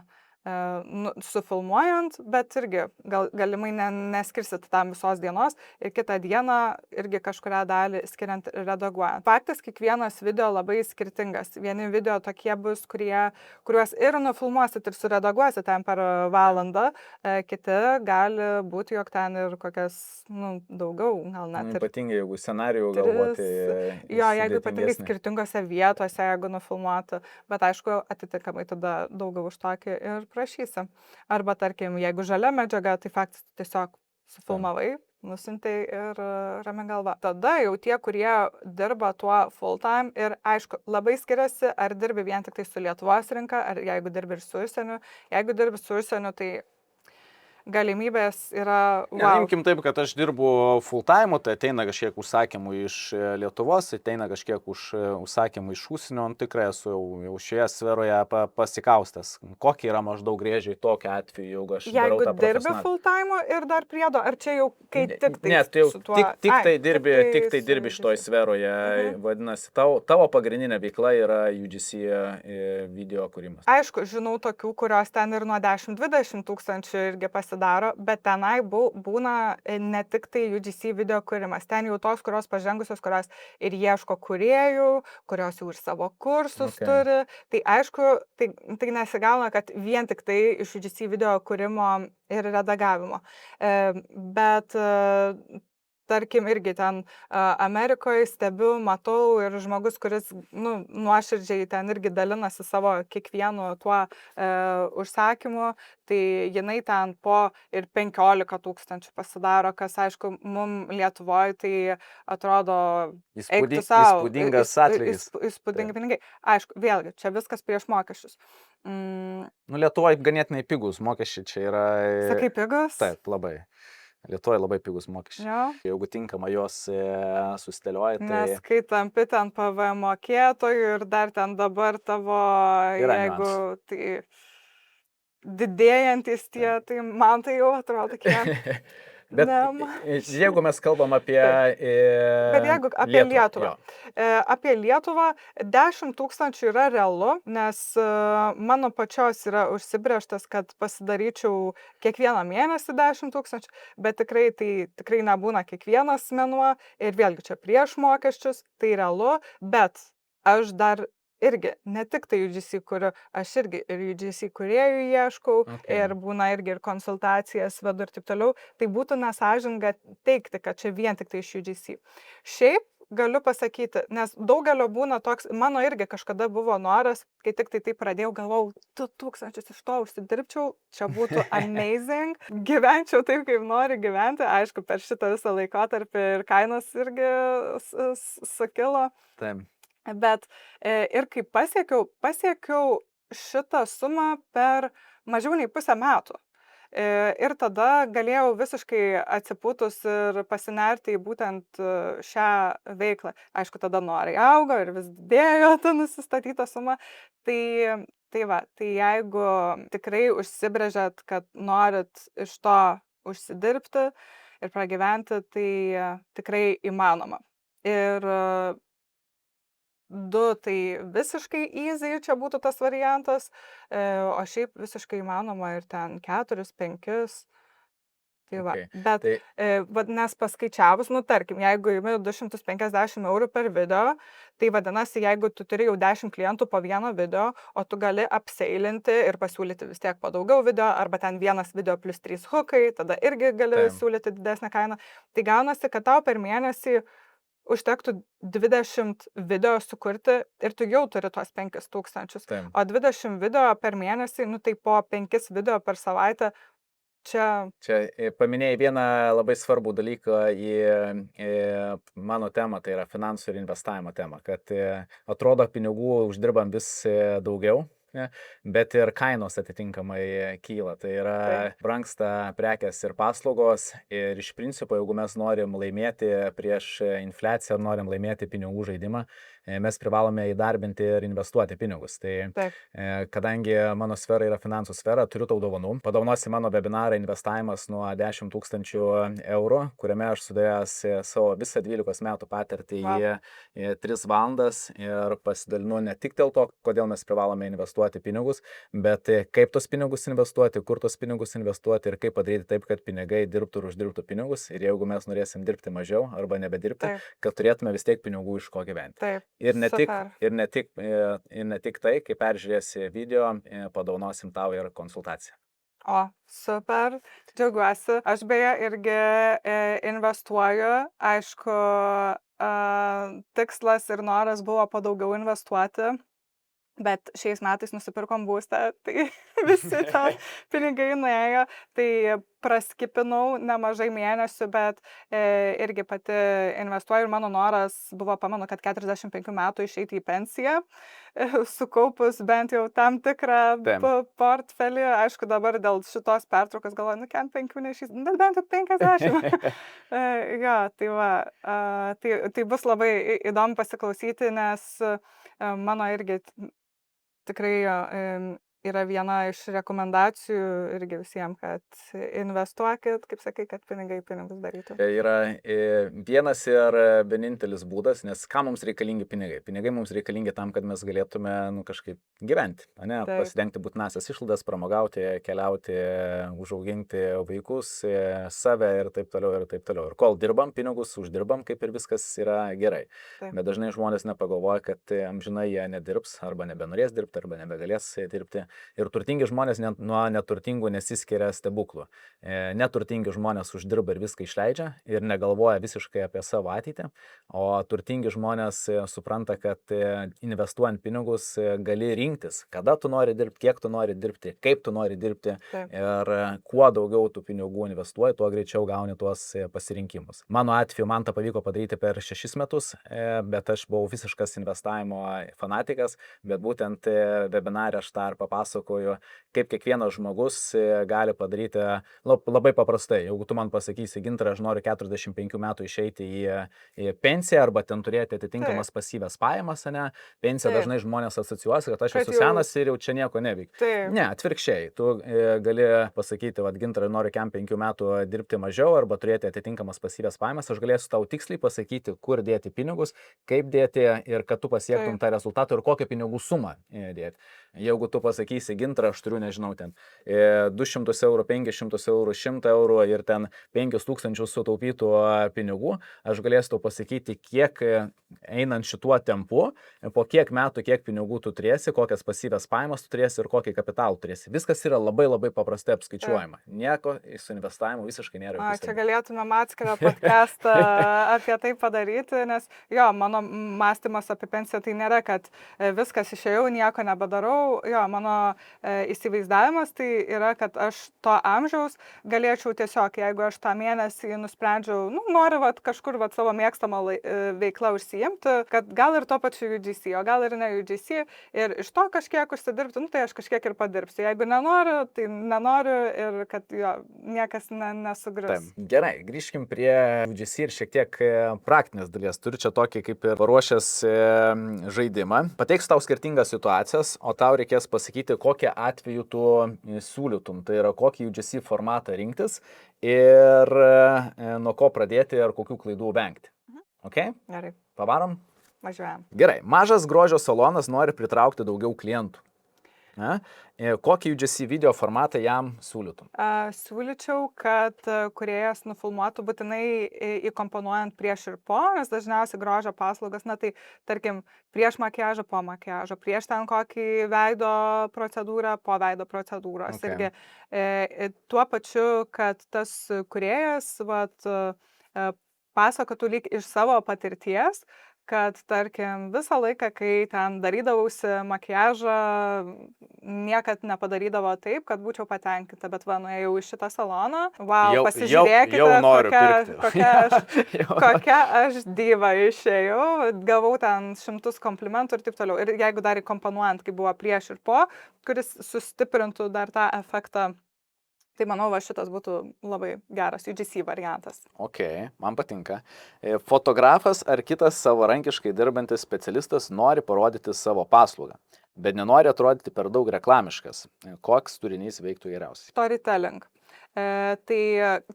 sufilmuojant, bet irgi galimai neskirsit tam visos dienos ir kitą dieną irgi kažkurią dalį skiriant redaguojant. Faktas, kiekvienas video labai skirtingas. Vieni video tokie bus, kuriuos ir nufilmuosit ir suredaguosit ten per valandą, kiti gali būti, jog ten ir kokias, daugiau, gal net ir Ypatingai, jeigu scenarijų galvoti. Jo, jeigu ypatingai skirtingose vietose, jeigu nufilmuoti, bet aišku, atitinkamai tada daugiau už tokį ir prašysi. Arba, tarkim, jeigu žalia medžiaga, tai faktas tiesiog sufilmavai, nusintai ir rami galva. Tada jau tie, kurie dirba tuo full time ir aišku, labai skiriasi, ar dirbi vien tik tai su Lietuvos rinka, ar jeigu dirbi ir su užsieniu. Jeigu dirbi su užsieniu, tai galimybės yra... Imkim taip, kad aš dirbu full time, tai ateina kažkiek užsakymų iš Lietuvos, ateina kažkiek užsakymų iš užsienio, tikrai esu jau šioje sferoje pasikaustęs. Kokie yra maždaug rėžiai tokiu atveju, jeigu aš darau tą Jeigu dirbi full time ir dar priedo, ar čia jau kai tik tai... Ne, tai jau tik tai dirbi šitoj sferoje, vadinasi, tavo pagrindinė veikla yra UGC video kūrimas. Aišku, žinau tokių, kurios ten ir nuo 10-20 tūkstančių irgi pasidaro, bet tenai būna ne tik tai UGC video kūrimas. Ten jau tos, kurios pažengusios, kurios ir ieško kūrėjų, kurios jau ir savo kursus turi. Tai aišku, tai nesigauna, kad vien tik tai iš UGC video kūrimo ir redagavimo. Bet tarkim, irgi ten Amerikoje stebiu, matau ir žmogus, kuris nuoširdžiai ten irgi dalinasi savo kiekvienu tuo užsakymu, tai jinai ten po ir 15 tūkstančių pasidaro, kas aišku, mums Lietuvoje tai atrodo įspūdingas atlygis. Įspūdingi pinigai. Aišku, vėlgi, čia viskas prieš mokesčius. Lietuvoje ganėtinai pigus mokesčiai čia yra. Sakai, pigus? Taip, labai. Lietuvoje labai pigus mokesčiai. Jo. Jeigu tinkama jos sustelioja, tai... Nes kai tampi ten PVM mokėtojų ir dar ten dabar tavo, jeigu tai didėjantis tie, tai man tai jau atrodo kiek. Bet jeigu mes kalbam apie... Bet jeigu apie Lietuvą. Apie Lietuvą 10 tūkstančių yra realu, nes mano pačios yra užsibrėžtas, kad pasidaryčiau kiekvieną mėnesį 10 tūkstančių, bet tikrai nebūna kiekvienas mėnuo ir vėlgi čia prieš mokesčius, tai realu, bet aš dar irgi, ne tik tai UGC kuriu, aš irgi ir UGC kūrėjų ieškau, ir būna irgi ir konsultacijas vedu ir taip toliau, tai būtų nesąžininga teikti, kad čia vien tik tai iš UGC. Šiaip galiu pasakyti, nes daugelio būna toks, mano irgi kažkada buvo noras, kai tik tai pradėjau, galvau, 2000 iš to užsidirbčiau, čia būtų amazing, gyvenčiau taip, kaip nori gyventi, aišku, per šitą visą laikotarpį ir kainos irgi sukilo. Taip. Bet ir kai pasiekiau šitą sumą per mažiau nei pusę metų. Ir tada galėjau visiškai atsipūtus ir pasinerti į būtent šią veiklą. Aišku, tada norai augo ir vis didėjo ta nusistatyta suma. Tai jeigu tikrai užsibrėžėt, kad norit iš to užsidirbti ir pragyventi, tai tikrai įmanoma. Ir 2 tai visiškai easy, čia būtų tas variantas, o šiaip visiškai įmanoma ir ten 4, 5. Tai va, bet nes paskaičiavus, tarkim, jeigu imi 250 eurų per video, tai vadinasi, jeigu tu turi jau 10 klientų po vieno video, o tu gali apseilinti ir pasiūlyti vis tiek po daugiau video, arba ten vienas video plus 3 hookai, tada irgi gali siūlyti didesnę kainą. Tai gaunasi, kad tau per mėnesį užtektų 20 video sukurti ir tu jau turi tos 5000. Taip. O 20 video per mėnesį, nu tai po 5 video per savaitę, čia Čia paminėjai vieną labai svarbų dalyką į mano temą, tai yra finansų ir investavimo temą, kad atrodo pinigų uždirbam vis daugiau, bet ir kainos atitinkamai kyla. Tai yra brangsta prekės ir paslaugos ir iš principo, jeigu mes norim laimėti prieš infliaciją, norim laimėti pinigų žaidimą, mes privalome įdarbinti ir investuoti pinigus. Tai kadangi mano sfera yra finansų sfera, turiu tau dovanų. Padovanosi mano webinarą investavimas nuo 10 000 eurų, kuriame aš sudėjęs savo visą 12 metų patirtį į 3 valandas ir pasidalinu ne tik dėl to, kodėl mes privalome investuoti pinigus, bet kaip tos pinigus investuoti, kur tos pinigus investuoti ir kaip padaryti taip, kad pinigai dirbtų ir uždirbtų pinigus. Ir jeigu mes norėsim dirbti mažiau arba nebedirbti, kad turėtume vis tiek pinigų iš ko gyventi. Ir ne tik tai, kai peržiūrėsi video, padovanosim tau ir konsultaciją. O, super, džiaugiuosi. Aš beje irgi investuoju, aišku, tikslas ir noras buvo padaugiau investuoti, bet šiais metais nusipirkom būstą, tai visi to pinigai nuėjo, tai praskipinau nemažai mėnesių, bet irgi pati investuoju ir mano noras buvo, pamenu, kad 45 metų išeiti į pensiją, sukaupus bent jau tam tikrą portfelį. Aišku, dabar dėl šitos pertraukos galvoju, nu, 5 neišeis, bet bent jau 50. Jo, tai va, tai bus labai įdomu pasiklausyti, nes mano irgi tikrai yra viena iš rekomendacijų irgi visiems, kad investuokit, kaip sakai, kad pinigai pinigus darytų. Tai yra vienas ir vienintelis būdas, nes kam mums reikalingi pinigai? Pinigai mums reikalingi tam, kad mes galėtume kažkaip gyventi, pasidengti būtinasias išlaidas, pramogauti, keliauti, užauginti vaikus, save ir taip toliau ir taip toliau. Ir kol dirbam, pinigus uždirbam, kaip ir viskas yra gerai. Bet dažnai žmonės nepagalvoja, kad amžinai jie nedirbs, arba nebenorės dirbti, arba nebegalės dirbti. Ir turtingi žmonės nuo neturtingų nesiskiria stebuklų. Neturtingi žmonės uždirba ir viską išleidžia ir negalvoja visiškai apie savo ateitį, o turtingi žmonės supranta, kad investuojant pinigus gali rinktis, kada tu nori dirbti, kiek tu nori dirbti, kaip tu nori dirbti. Ir kuo daugiau tų pinigų investuoji, tuo greičiau gauni tuos pasirinkimus. Mano atveju man tą pavyko padaryti per 6 metus, bet aš buvau visiškas investavimo fanatikas, bet būtent webinare aš tą ir papasakoju, kaip kiekvienas žmogus gali padaryti labai paprastai. Jeigu tu man pasakysi, Gintarai, aš noriu 45 metų išeiti į pensiją arba ten turėti atitinkamas pasyvias pajamas, pensija dažnai žmonės asocijuosi, kad aš esu senas ir jau čia nieko neveikiu. Ne, atvirkščiai, tu gali pasakyti, vad Gintarai, noriu 5 metų dirbti mažiau arba turėti atitinkamas pasyvias pajamas, aš galėsiu tau tiksliai pasakyti, kur dėti pinigus, kaip dėti ir kad tu pasiektum tą rezultatą ir kokią pinigų sumą dėti. Jeigu tu pasakysi, Gintarai, aš turiu, nežinau, ten 200 eurų, 500 eurų, 100 eurų ir ten 5000 sutaupytų pinigų, aš galėsiu tau pasakyti, kiek einant šituo tempu, po kiek metų, kiek pinigų tu turėsi, kokias pasyvias pajamas tu turėsi ir kokį kapitalą turėsi. Viskas yra labai labai paprastai apskaičiuojama. Nieko su investavimu visiškai nėra. Čia galėtume atskirą podcastą apie tai padaryti, nes jo, mano mąstymas apie pensiją tai nėra, kad viskas išėjau, nieko nebedarau. Jo, mano įsivaizdavimas tai yra, kad aš to amžiaus galėčiau tiesiog, jeigu aš tą mėnesį nusprendžiau, noriu kažkur savo mėgstamą veiklą užsiimti, kad gal ir to pačiu UGC, o gal ir ne UGC, ir iš to kažkiek užsidirbti, tai aš kažkiek ir padirbsiu. Jeigu nenoriu, tai nenoriu ir kad jo, niekas nesugrius. Gerai, grįžkim prie UGC ir šiek tiek praktinės dalies. Turiu čia tokį kaip ir paruošęs žaidimą. Pateiksiu tau skirtingas situacijas, o tau reikės pasakyti, kokią atveju tu siūlytum. Tai yra, kokį UGC formatą rinktis ir nuo ko pradėti ir kokių klaidų vengti. Okay? Gerai. Pavarom? Važiuojam. Gerai. Mažas grožio salonas nori pritraukti daugiau klientų. Kokį UGC video formatą jam siūlytum? Siūlyčiau, kad kūrėjas nufilmuotų būtinai įkomponuojant prieš ir po, nes dažniausiai grožio paslaugas, tai tarkim prieš makiažą, po makiažo, prieš ten kokį veido procedūrą, po veido procedūros. Okay. Irgi tuo pačiu, kad tas kūrėjas pasakotų lyg iš savo patirties, kad, tarkim, visą laiką, kai ten darydavausi makiažą, niekad nepadarydavo taip, kad būčiau patenkinta, bet va, nuėjau į šitą saloną, wow, pasižiūrėkite, jau noriu pirkti. kokia aš diva išėjau, gavau ten šimtus komplimentų ir taip toliau. Ir jeigu dar įkomponuojant, kai buvo prieš ir po, kuris sustiprintų dar tą efektą, tai manau, va šitas būtų labai geras UGC variantas. Ok, man patinka. Fotografas ar kitas savarankiškai dirbantis specialistas nori parodyti savo paslaugą, bet nenori atrodyti per daug reklamiškas. Koks turinys veiktų geriausiai? Storytelling. Tai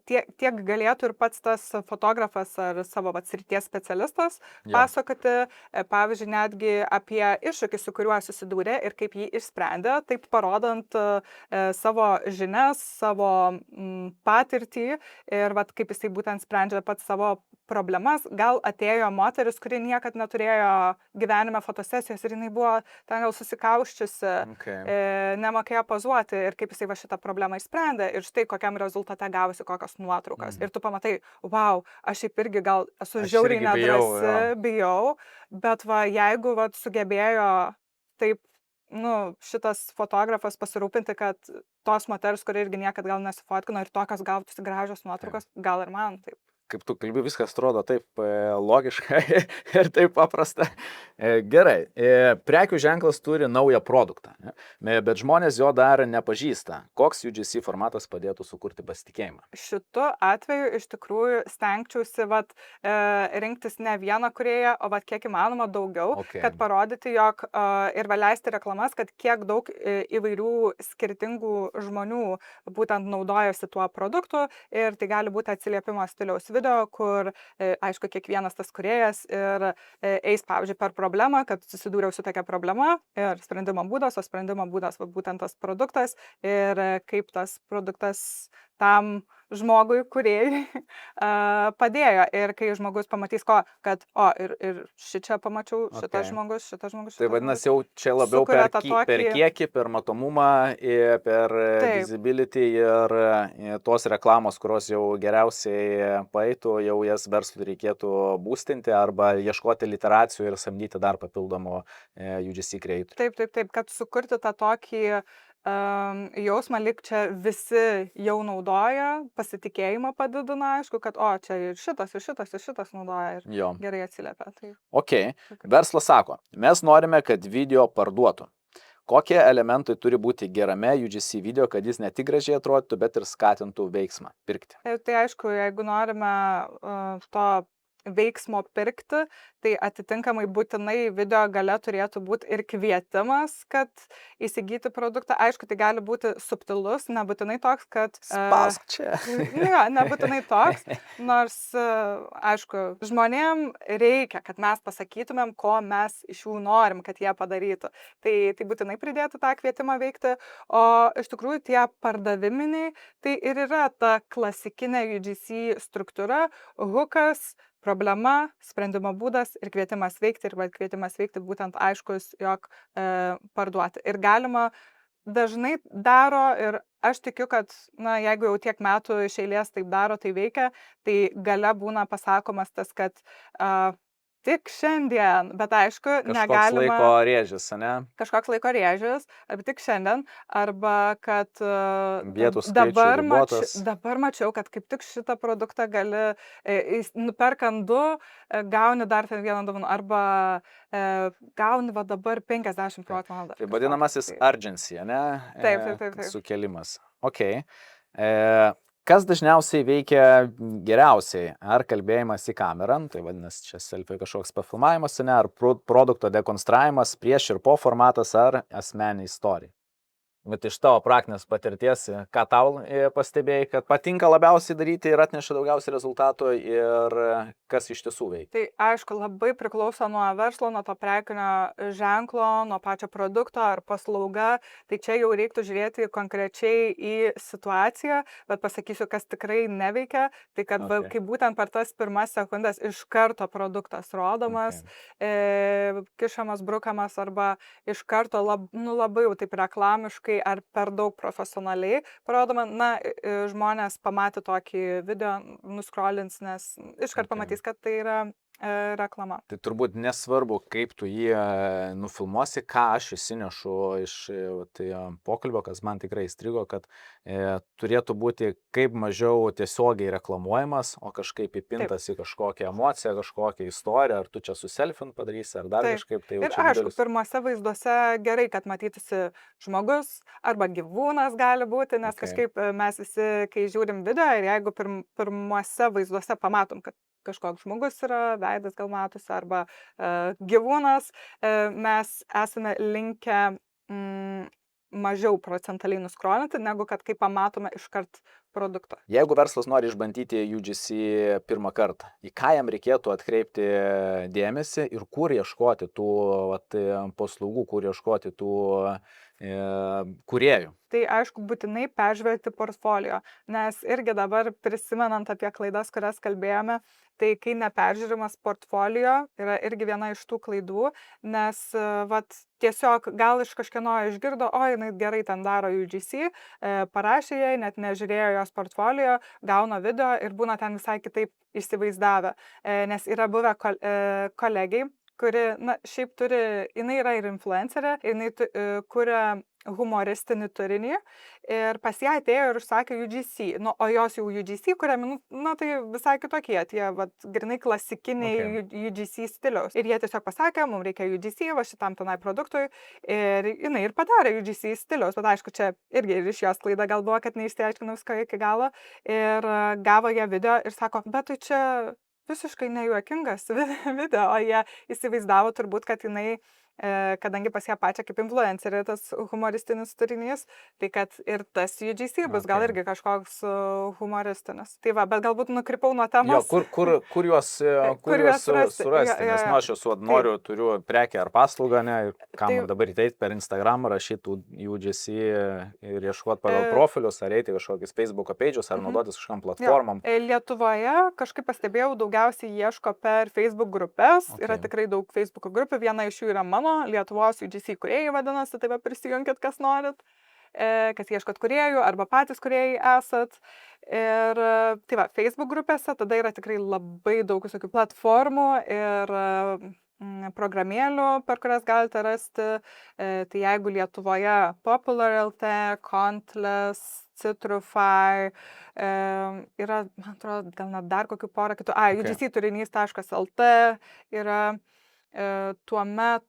tiek galėtų ir pats tas fotografas ar savo srities specialistas pasakoti, pavyzdžiui, netgi apie iššūkį, su kuriuo susidūrė ir kaip jį išsprendė, taip parodant savo žinias, savo patirtį ir kaip jisai būtent sprendžia pats savo problemas. Gal atėjo moteris, kuri niekad neturėjo gyvenime fotosesijos ir jinai buvo ten gal susikauščiusi, nemokėjo pozuoti ir kaip jisai va šitą problemą išsprendė ir štai kokiam rezultate gavosi kokios nuotraukas. Ir tu pamatai, wow, aš šiaip irgi gal esu žiauriai nedrąsi, bijau, bet va jeigu va sugebėjo taip, šitas fotografas pasirūpinti, kad tos moters, kurie irgi niekad gal nesifotkino ir tokios gautųsi gražios nuotraukos, gal ir man taip. Kaip tu kalbi, viskas atrodo taip logiška ir taip paprasta. Gerai, prekių ženklas turi naują produktą, bet žmonės jo dar nepažįsta. Koks UGC formatas padėtų sukurti pasitikėjimą? Šitu atveju iš tikrųjų stengčiausi rinktis ne vieną kūrėją, o kiek įmanoma daugiau, kad parodyti, jog ir leisti reklamas, kad kiek daug įvairių skirtingų žmonių būtent naudojasi tuo produktu ir tai gali būti atsiliepimo stiliaus video, kur, aišku, kiekvienas tas kūrėjas ir eis, pavyzdžiui, per problemą, kad susidūriau su tokia problema ir sprendimo būdas, o sprendimo būdas būtent tas produktas ir kaip tas produktas tam žmogui, kūrėjai padėjo. Ir kai žmogus pamatys kad, ir šičia pamačiau, šitas žmogus. Tai vadinasi, jau čia labiau per kiekį, per matomumą, per visibility ir tos reklamos, kurios jau geriausiai paeitų, jau jas verslui reikėtų boostinti arba ieškoti literacijų ir samdyti dar papildomų UGC kreatorių. Taip, kad sukurti tą tokį jausmą, lyg čia visi jau naudoja, pasitikėjimą padidina, aišku, kad čia ir šitas naudoja ir gerai atsiliepia. Ok, verslas sako, mes norime, kad video parduotų. Kokie elementai turi būti gerame UGC video, kad jis ne tik gražiai atrodytų, bet ir skatintų veiksmą pirkti? Tai aišku, jeigu norime to veiksmo pirkti, tai atitinkamai būtinai video gale turėtų būti ir kvietimas, kad įsigyti produktą. Aišku, tai gali būti subtilus, nebūtinai toks, kad... Spausk čia. Nebūtinai toks, nors, aišku, žmonėm reikia, kad mes pasakytumėm, ko mes iš jų norim, kad jie padarytų. Tai būtinai pridėti tą kvietimą veikti, o iš tikrųjų tie pardaviminiai, tai ir yra ta klasikinė UGC struktūra, hookas, problema, sprendimo būdas ir kvietimas veikti, ir kvietimas veikti būtent aiškus, jog parduoti. Ir galima dažnai daro, ir aš tikiu, kad, jeigu jau tiek metų iš eilės taip daro, tai veikia, tai gale būna pasakomas tas, kad tik šiandien, bet aišku, negalima... Kažkoks laiko rėžis, ne? Kažkoks laiko rėžis, arba tik šiandien, arba kad vietų skaičių ribotas. Dabar mačiau, kad kaip tik šitą produktą gali, nuperkant 2, gauni dar ten vieną dovaną, arba gauni dabar 50%. Tai vadinamasis urgency, ne? Taip. Sukėlimas. Ok. Kas dažniausiai veikia geriausiai? Ar kalbėjimas į kamerą, tai vadinasi čia selfie kažkoks pafilmavimas, ne? Ar produkto dekonstravimas, prieš ir po formatas, ar asmeninė istorija? Bet iš tavo praktinės patirties, ką tau pastebėjai, kad patinka labiausiai daryti ir atneša daugiausiai rezultatų ir kas iš tiesų veikia? Tai aišku, labai priklauso nuo verslo, nuo to prekinio ženklo, nuo pačio produkto ar paslauga. Tai čia jau reiktų žiūrėti konkrečiai į situaciją, bet pasakysiu, kas tikrai neveikia. Tai kad kai būtent per tas pirmas sekundės iš karto produktas rodomas, kišamas, brukamas arba iš karto labai jau taip reklamiškai neteisingai ar per daug profesionaliai parodoma, na, žmonės pamatę tokį video nuskrolins, nes iškart pamatys, kad tai yra reklama. Tai turbūt nesvarbu, kaip tu jį nufilmuosi, ką aš įsinešu iš pokalbio, kas man tikrai įstrigo, kad turėtų būti kaip mažiau tiesiogiai reklamuojamas, o kažkaip įpintas į kažkokią emociją, kažkokią istoriją, ar tu čia su selfin padarysi, ar dar kažkaip. Tai ir aišku, pirmose vaizduose gerai, kad matytųsi žmogus arba gyvūnas gali būti, nes kažkaip mes visi, kai žiūrim video ir jeigu pirmuose vaizduose pamatom, kad kažkoks žmogus yra, veidas gal matosi, arba gyvūnas, mes esame linkę mažiau procentaliai nuskrolinti, negu kad kai pamatome iškart produktą. Jeigu verslas nori išbandyti UGC pirmą kartą, į ką jam reikėtų atkreipti dėmesį ir kur ieškoti tų paslaugų, kur ieškoti tų kūrėjų? Tai aišku, būtinai peržvelgti portfolio, nes irgi dabar prisimenant apie klaidas, kurias kalbėjome, tai kai neperžiūrimas portfolio yra irgi viena iš tų klaidų, nes tiesiog gal iš kažkieno išgirdo, jinai gerai ten daro UGC, parašė jai, net nežiūrėjo jos portfolio, gauna video ir būna ten visai kitaip įsivaizdavę, nes yra buvę kolegiai, kuri, na, šiaip turi, jinai yra ir influencerė, jinai kuria humoristinį turinį ir pas ją atėjo ir užsakė UGC, o jos jau UGC, kuriam, tai visai kitokie, tie, grinai klasikiniai UGC stiliaus. Ir jie tiesiog pasakė, mums reikia UGC, šitam tenai produktui, ir jinai ir padarė UGC stiliaus, bet aišku, čia irgi ir iš jos klaida gal buvo, kad neišsiaiškinau viską iki galo, ir gavo ją video ir sako, bet tai čia visiškai nejuokingas video, o jie įsivaizdavo turbūt, kad jinai, kadangi pas ją pačią kaip influencerė tas humoristinis turinys, tai kad ir tas UGC bus gal irgi kažkoks humoristinis. Tai va, bet galbūt nukrypau nuo temos. Jo, kur juos surasti, nes aš esu, turiu prekę ar paslaugą, ne, ir ką man dabar įteit per Instagram, rašytų UGC ir ieškoti pagal profilius, ar eiti kažkokius Facebook'o page'us, ar naudotis kažkam platformom. Lietuvoje kažkaip pastebėjau, daugiausiai ieško per Facebook grupės, yra tikrai daug Facebook grupių, viena iš jų yra mano, Lietuvos UGC kūrėjai vadinasi, tai prisijunkit, kas norit, kas ieškot kūrėjų, arba patys kūrėjai esat. Ir tai va, Facebook grupėse tada yra tikrai labai daug visokių platformų ir programėlių, per kurias galite rasti. Tai jeigu Lietuvoje Popular.lt, Countless, Citrify, yra, man atrodo, gal net dar kokių porą kitų, ugcturinys.lt yra. Tuomet,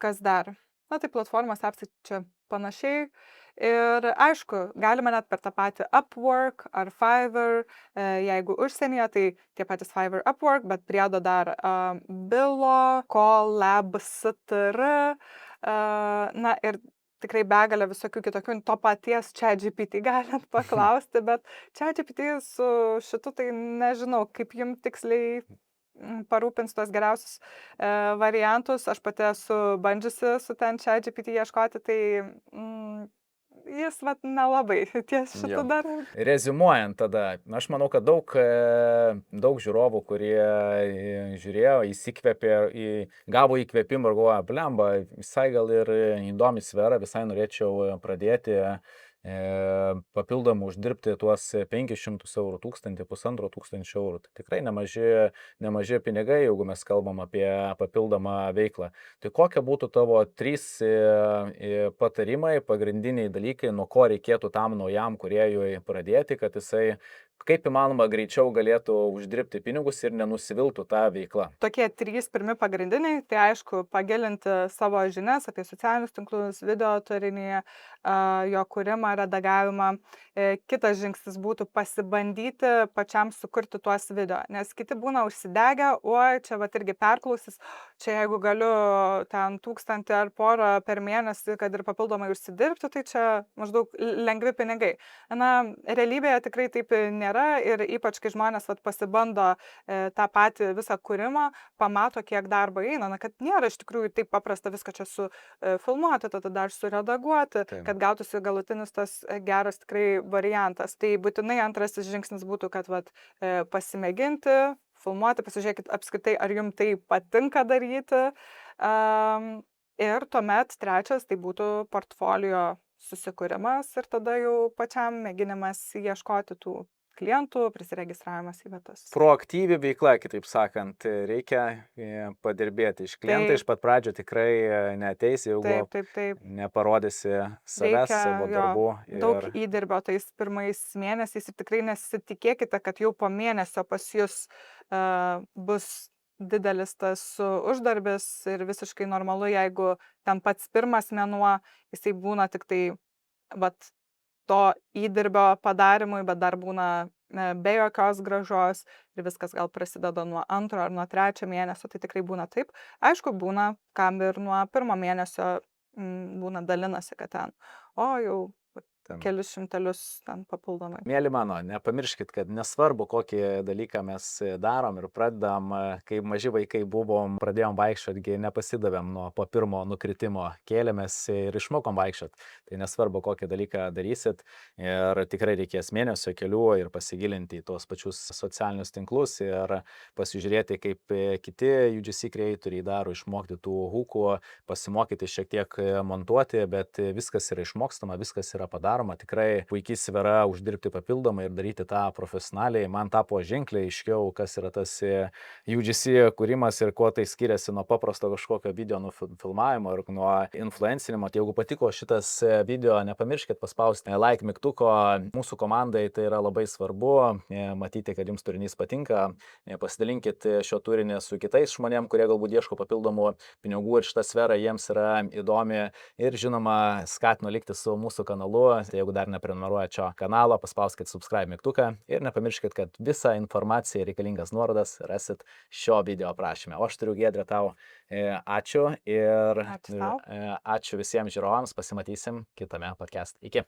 kas dar? Na, tai platformos apsi čia panašiai. Ir aišku, galima net per tą patį Upwork ar Fiverr, jeigu užsienyje, tai tie patys Fiverr, Upwork, bet priedo dar Bilo, Collabstr, na ir tikrai begalė visokių kitokių, to paties ChatGPT galit paklausti, bet ChatGPT su šitu tai nežinau, kaip jums tiksliai parūpins tuos geriausius variantus. Aš pati esu bandžiusi su ten ChatGPT ieškoti, tai jis nelabai ties šitų dar. Reziumuojant tada, aš manau, kad daug žiūrovų, kurie žiūrėjo, įsikvėpė, gavo įkvėpimą ir galvoja, blemba, visai gal ir įdomi sfera, visai norėčiau pradėti papildomų uždirbti tuos 500 eurų, 1000, 1500 eurų. Tai tikrai nemaži pinigai, jeigu mes kalbam apie papildomą veiklą. Tai kokie būtų tavo 3 patarimai, pagrindiniai dalykai, nuo ko reikėtų tam naujam kūrėjui pradėti, kad jisai kaip įmanoma greičiau galėtų uždirbti pinigus ir nenusiviltų tą veiklą? Tokie 3 pirmi pagrindiniai, tai aišku, pagilinti savo žinias apie socialinius tinklus, video turinį, jo kūrimą, redagavimą. Kitas žingsnis būtų pasibandyti pačiam sukurti tuos video, nes kiti būna užsidegę, čia irgi perklausys, čia jeigu galiu ten 1000 ar porą per mėnesį, kad ir papildomai užsidirbti, tai čia maždaug lengvi pinigai. Na, realybėje tikrai taip nėra ir ypač, kai žmonės pasibando tą patį visą kūrimą, pamato, kiek darbo eina, kad nėra iš tikrųjų taip paprasta viską čia sufilmuoti, tada dar suredaguoti, kad gautųsi galutinis tas geras tikrai variantas. Tai būtinai antrasis žingsnis būtų, kad pasimėginti, filmuoti, pasižiūrėkit apskritai, ar jums tai patinka daryti. Ir tuomet trečias tai būtų portfolio susikūrimas ir tada jau pačiam mėginimas ieškoti tų klientų, prisiregistravimas į vietas. Proaktyvi veikla, kitaip sakant, reikia padirbėti. Iš klientai iš pat pradžio tikrai neateis, jeigu Taip. neparodysi savęs, savo darbų. Daug įdirbio tais pirmais mėnesiais ir tikrai nesitikėkite, kad jau po mėnesio pas jūs bus didelis tas uždarbis ir visiškai normalu, jeigu ten pats pirmas mėnuo, jisai būna tik tai to įdirbio padarimui, bet dar būna be jokios grąžos ir viskas gal prasideda nuo 2 ar nuo 3 mėnesio, tai tikrai būna taip. Aišku, būna, kam ir nuo 1 mėnesio būna dalinasi, kad ten, jau kelius šimtelius ten papildomai. Mėly mano, nepamirškit, kad nesvarbu, kokį dalyką mes darom ir pradedam, kai maži vaikai buvom, pradėjom vaikščioti, nepasidavėm nuo po pirmo nukritimo, kėlėmės ir išmokom vaikščioti. Tai nesvarbu, kokį dalyką darysit ir tikrai reikės mėnesio kelių ir pasigilinti į tuos pačius socialinius tinklus ir pasižiūrėti, kaip kiti UGC creatoriai daro, išmokti tų hukų, pasimokyti šiek tiek montuoti, bet viskas yra išmokstama, viskas yra padaroma. Tikrai puikiai svera uždirbti papildomai ir daryti tą profesionaliai. Man tapo ženkliai aiškiau, kas yra tas UGC kūrimas ir kuo tai skiriasi nuo paprasto kažkokio video filmavimo ir nuo influencinimo. Tai jeigu patiko šitas video, nepamirškit paspausti like mygtuko. Mūsų komandai tai yra labai svarbu. Matyti, kad jums turinys patinka. Pasidalinkit šio turinį su kitais žmonėm, kurie galbūt ieško papildomų pinigų ir šita sfera jiems yra įdomi. Ir žinoma, skatinu likti su mūsų kanalu. Tai jeigu dar neprenumeruojate šio kanalo, paspauskit subscribe mygtuką ir nepamirškit, kad visą informaciją ir reikalingas nuorodas rasit šio video aprašyme. O aš turiu, Giedrė, tau ačiū ir ačiū visiems žiūrovams, pasimatysim kitame podcast. Iki.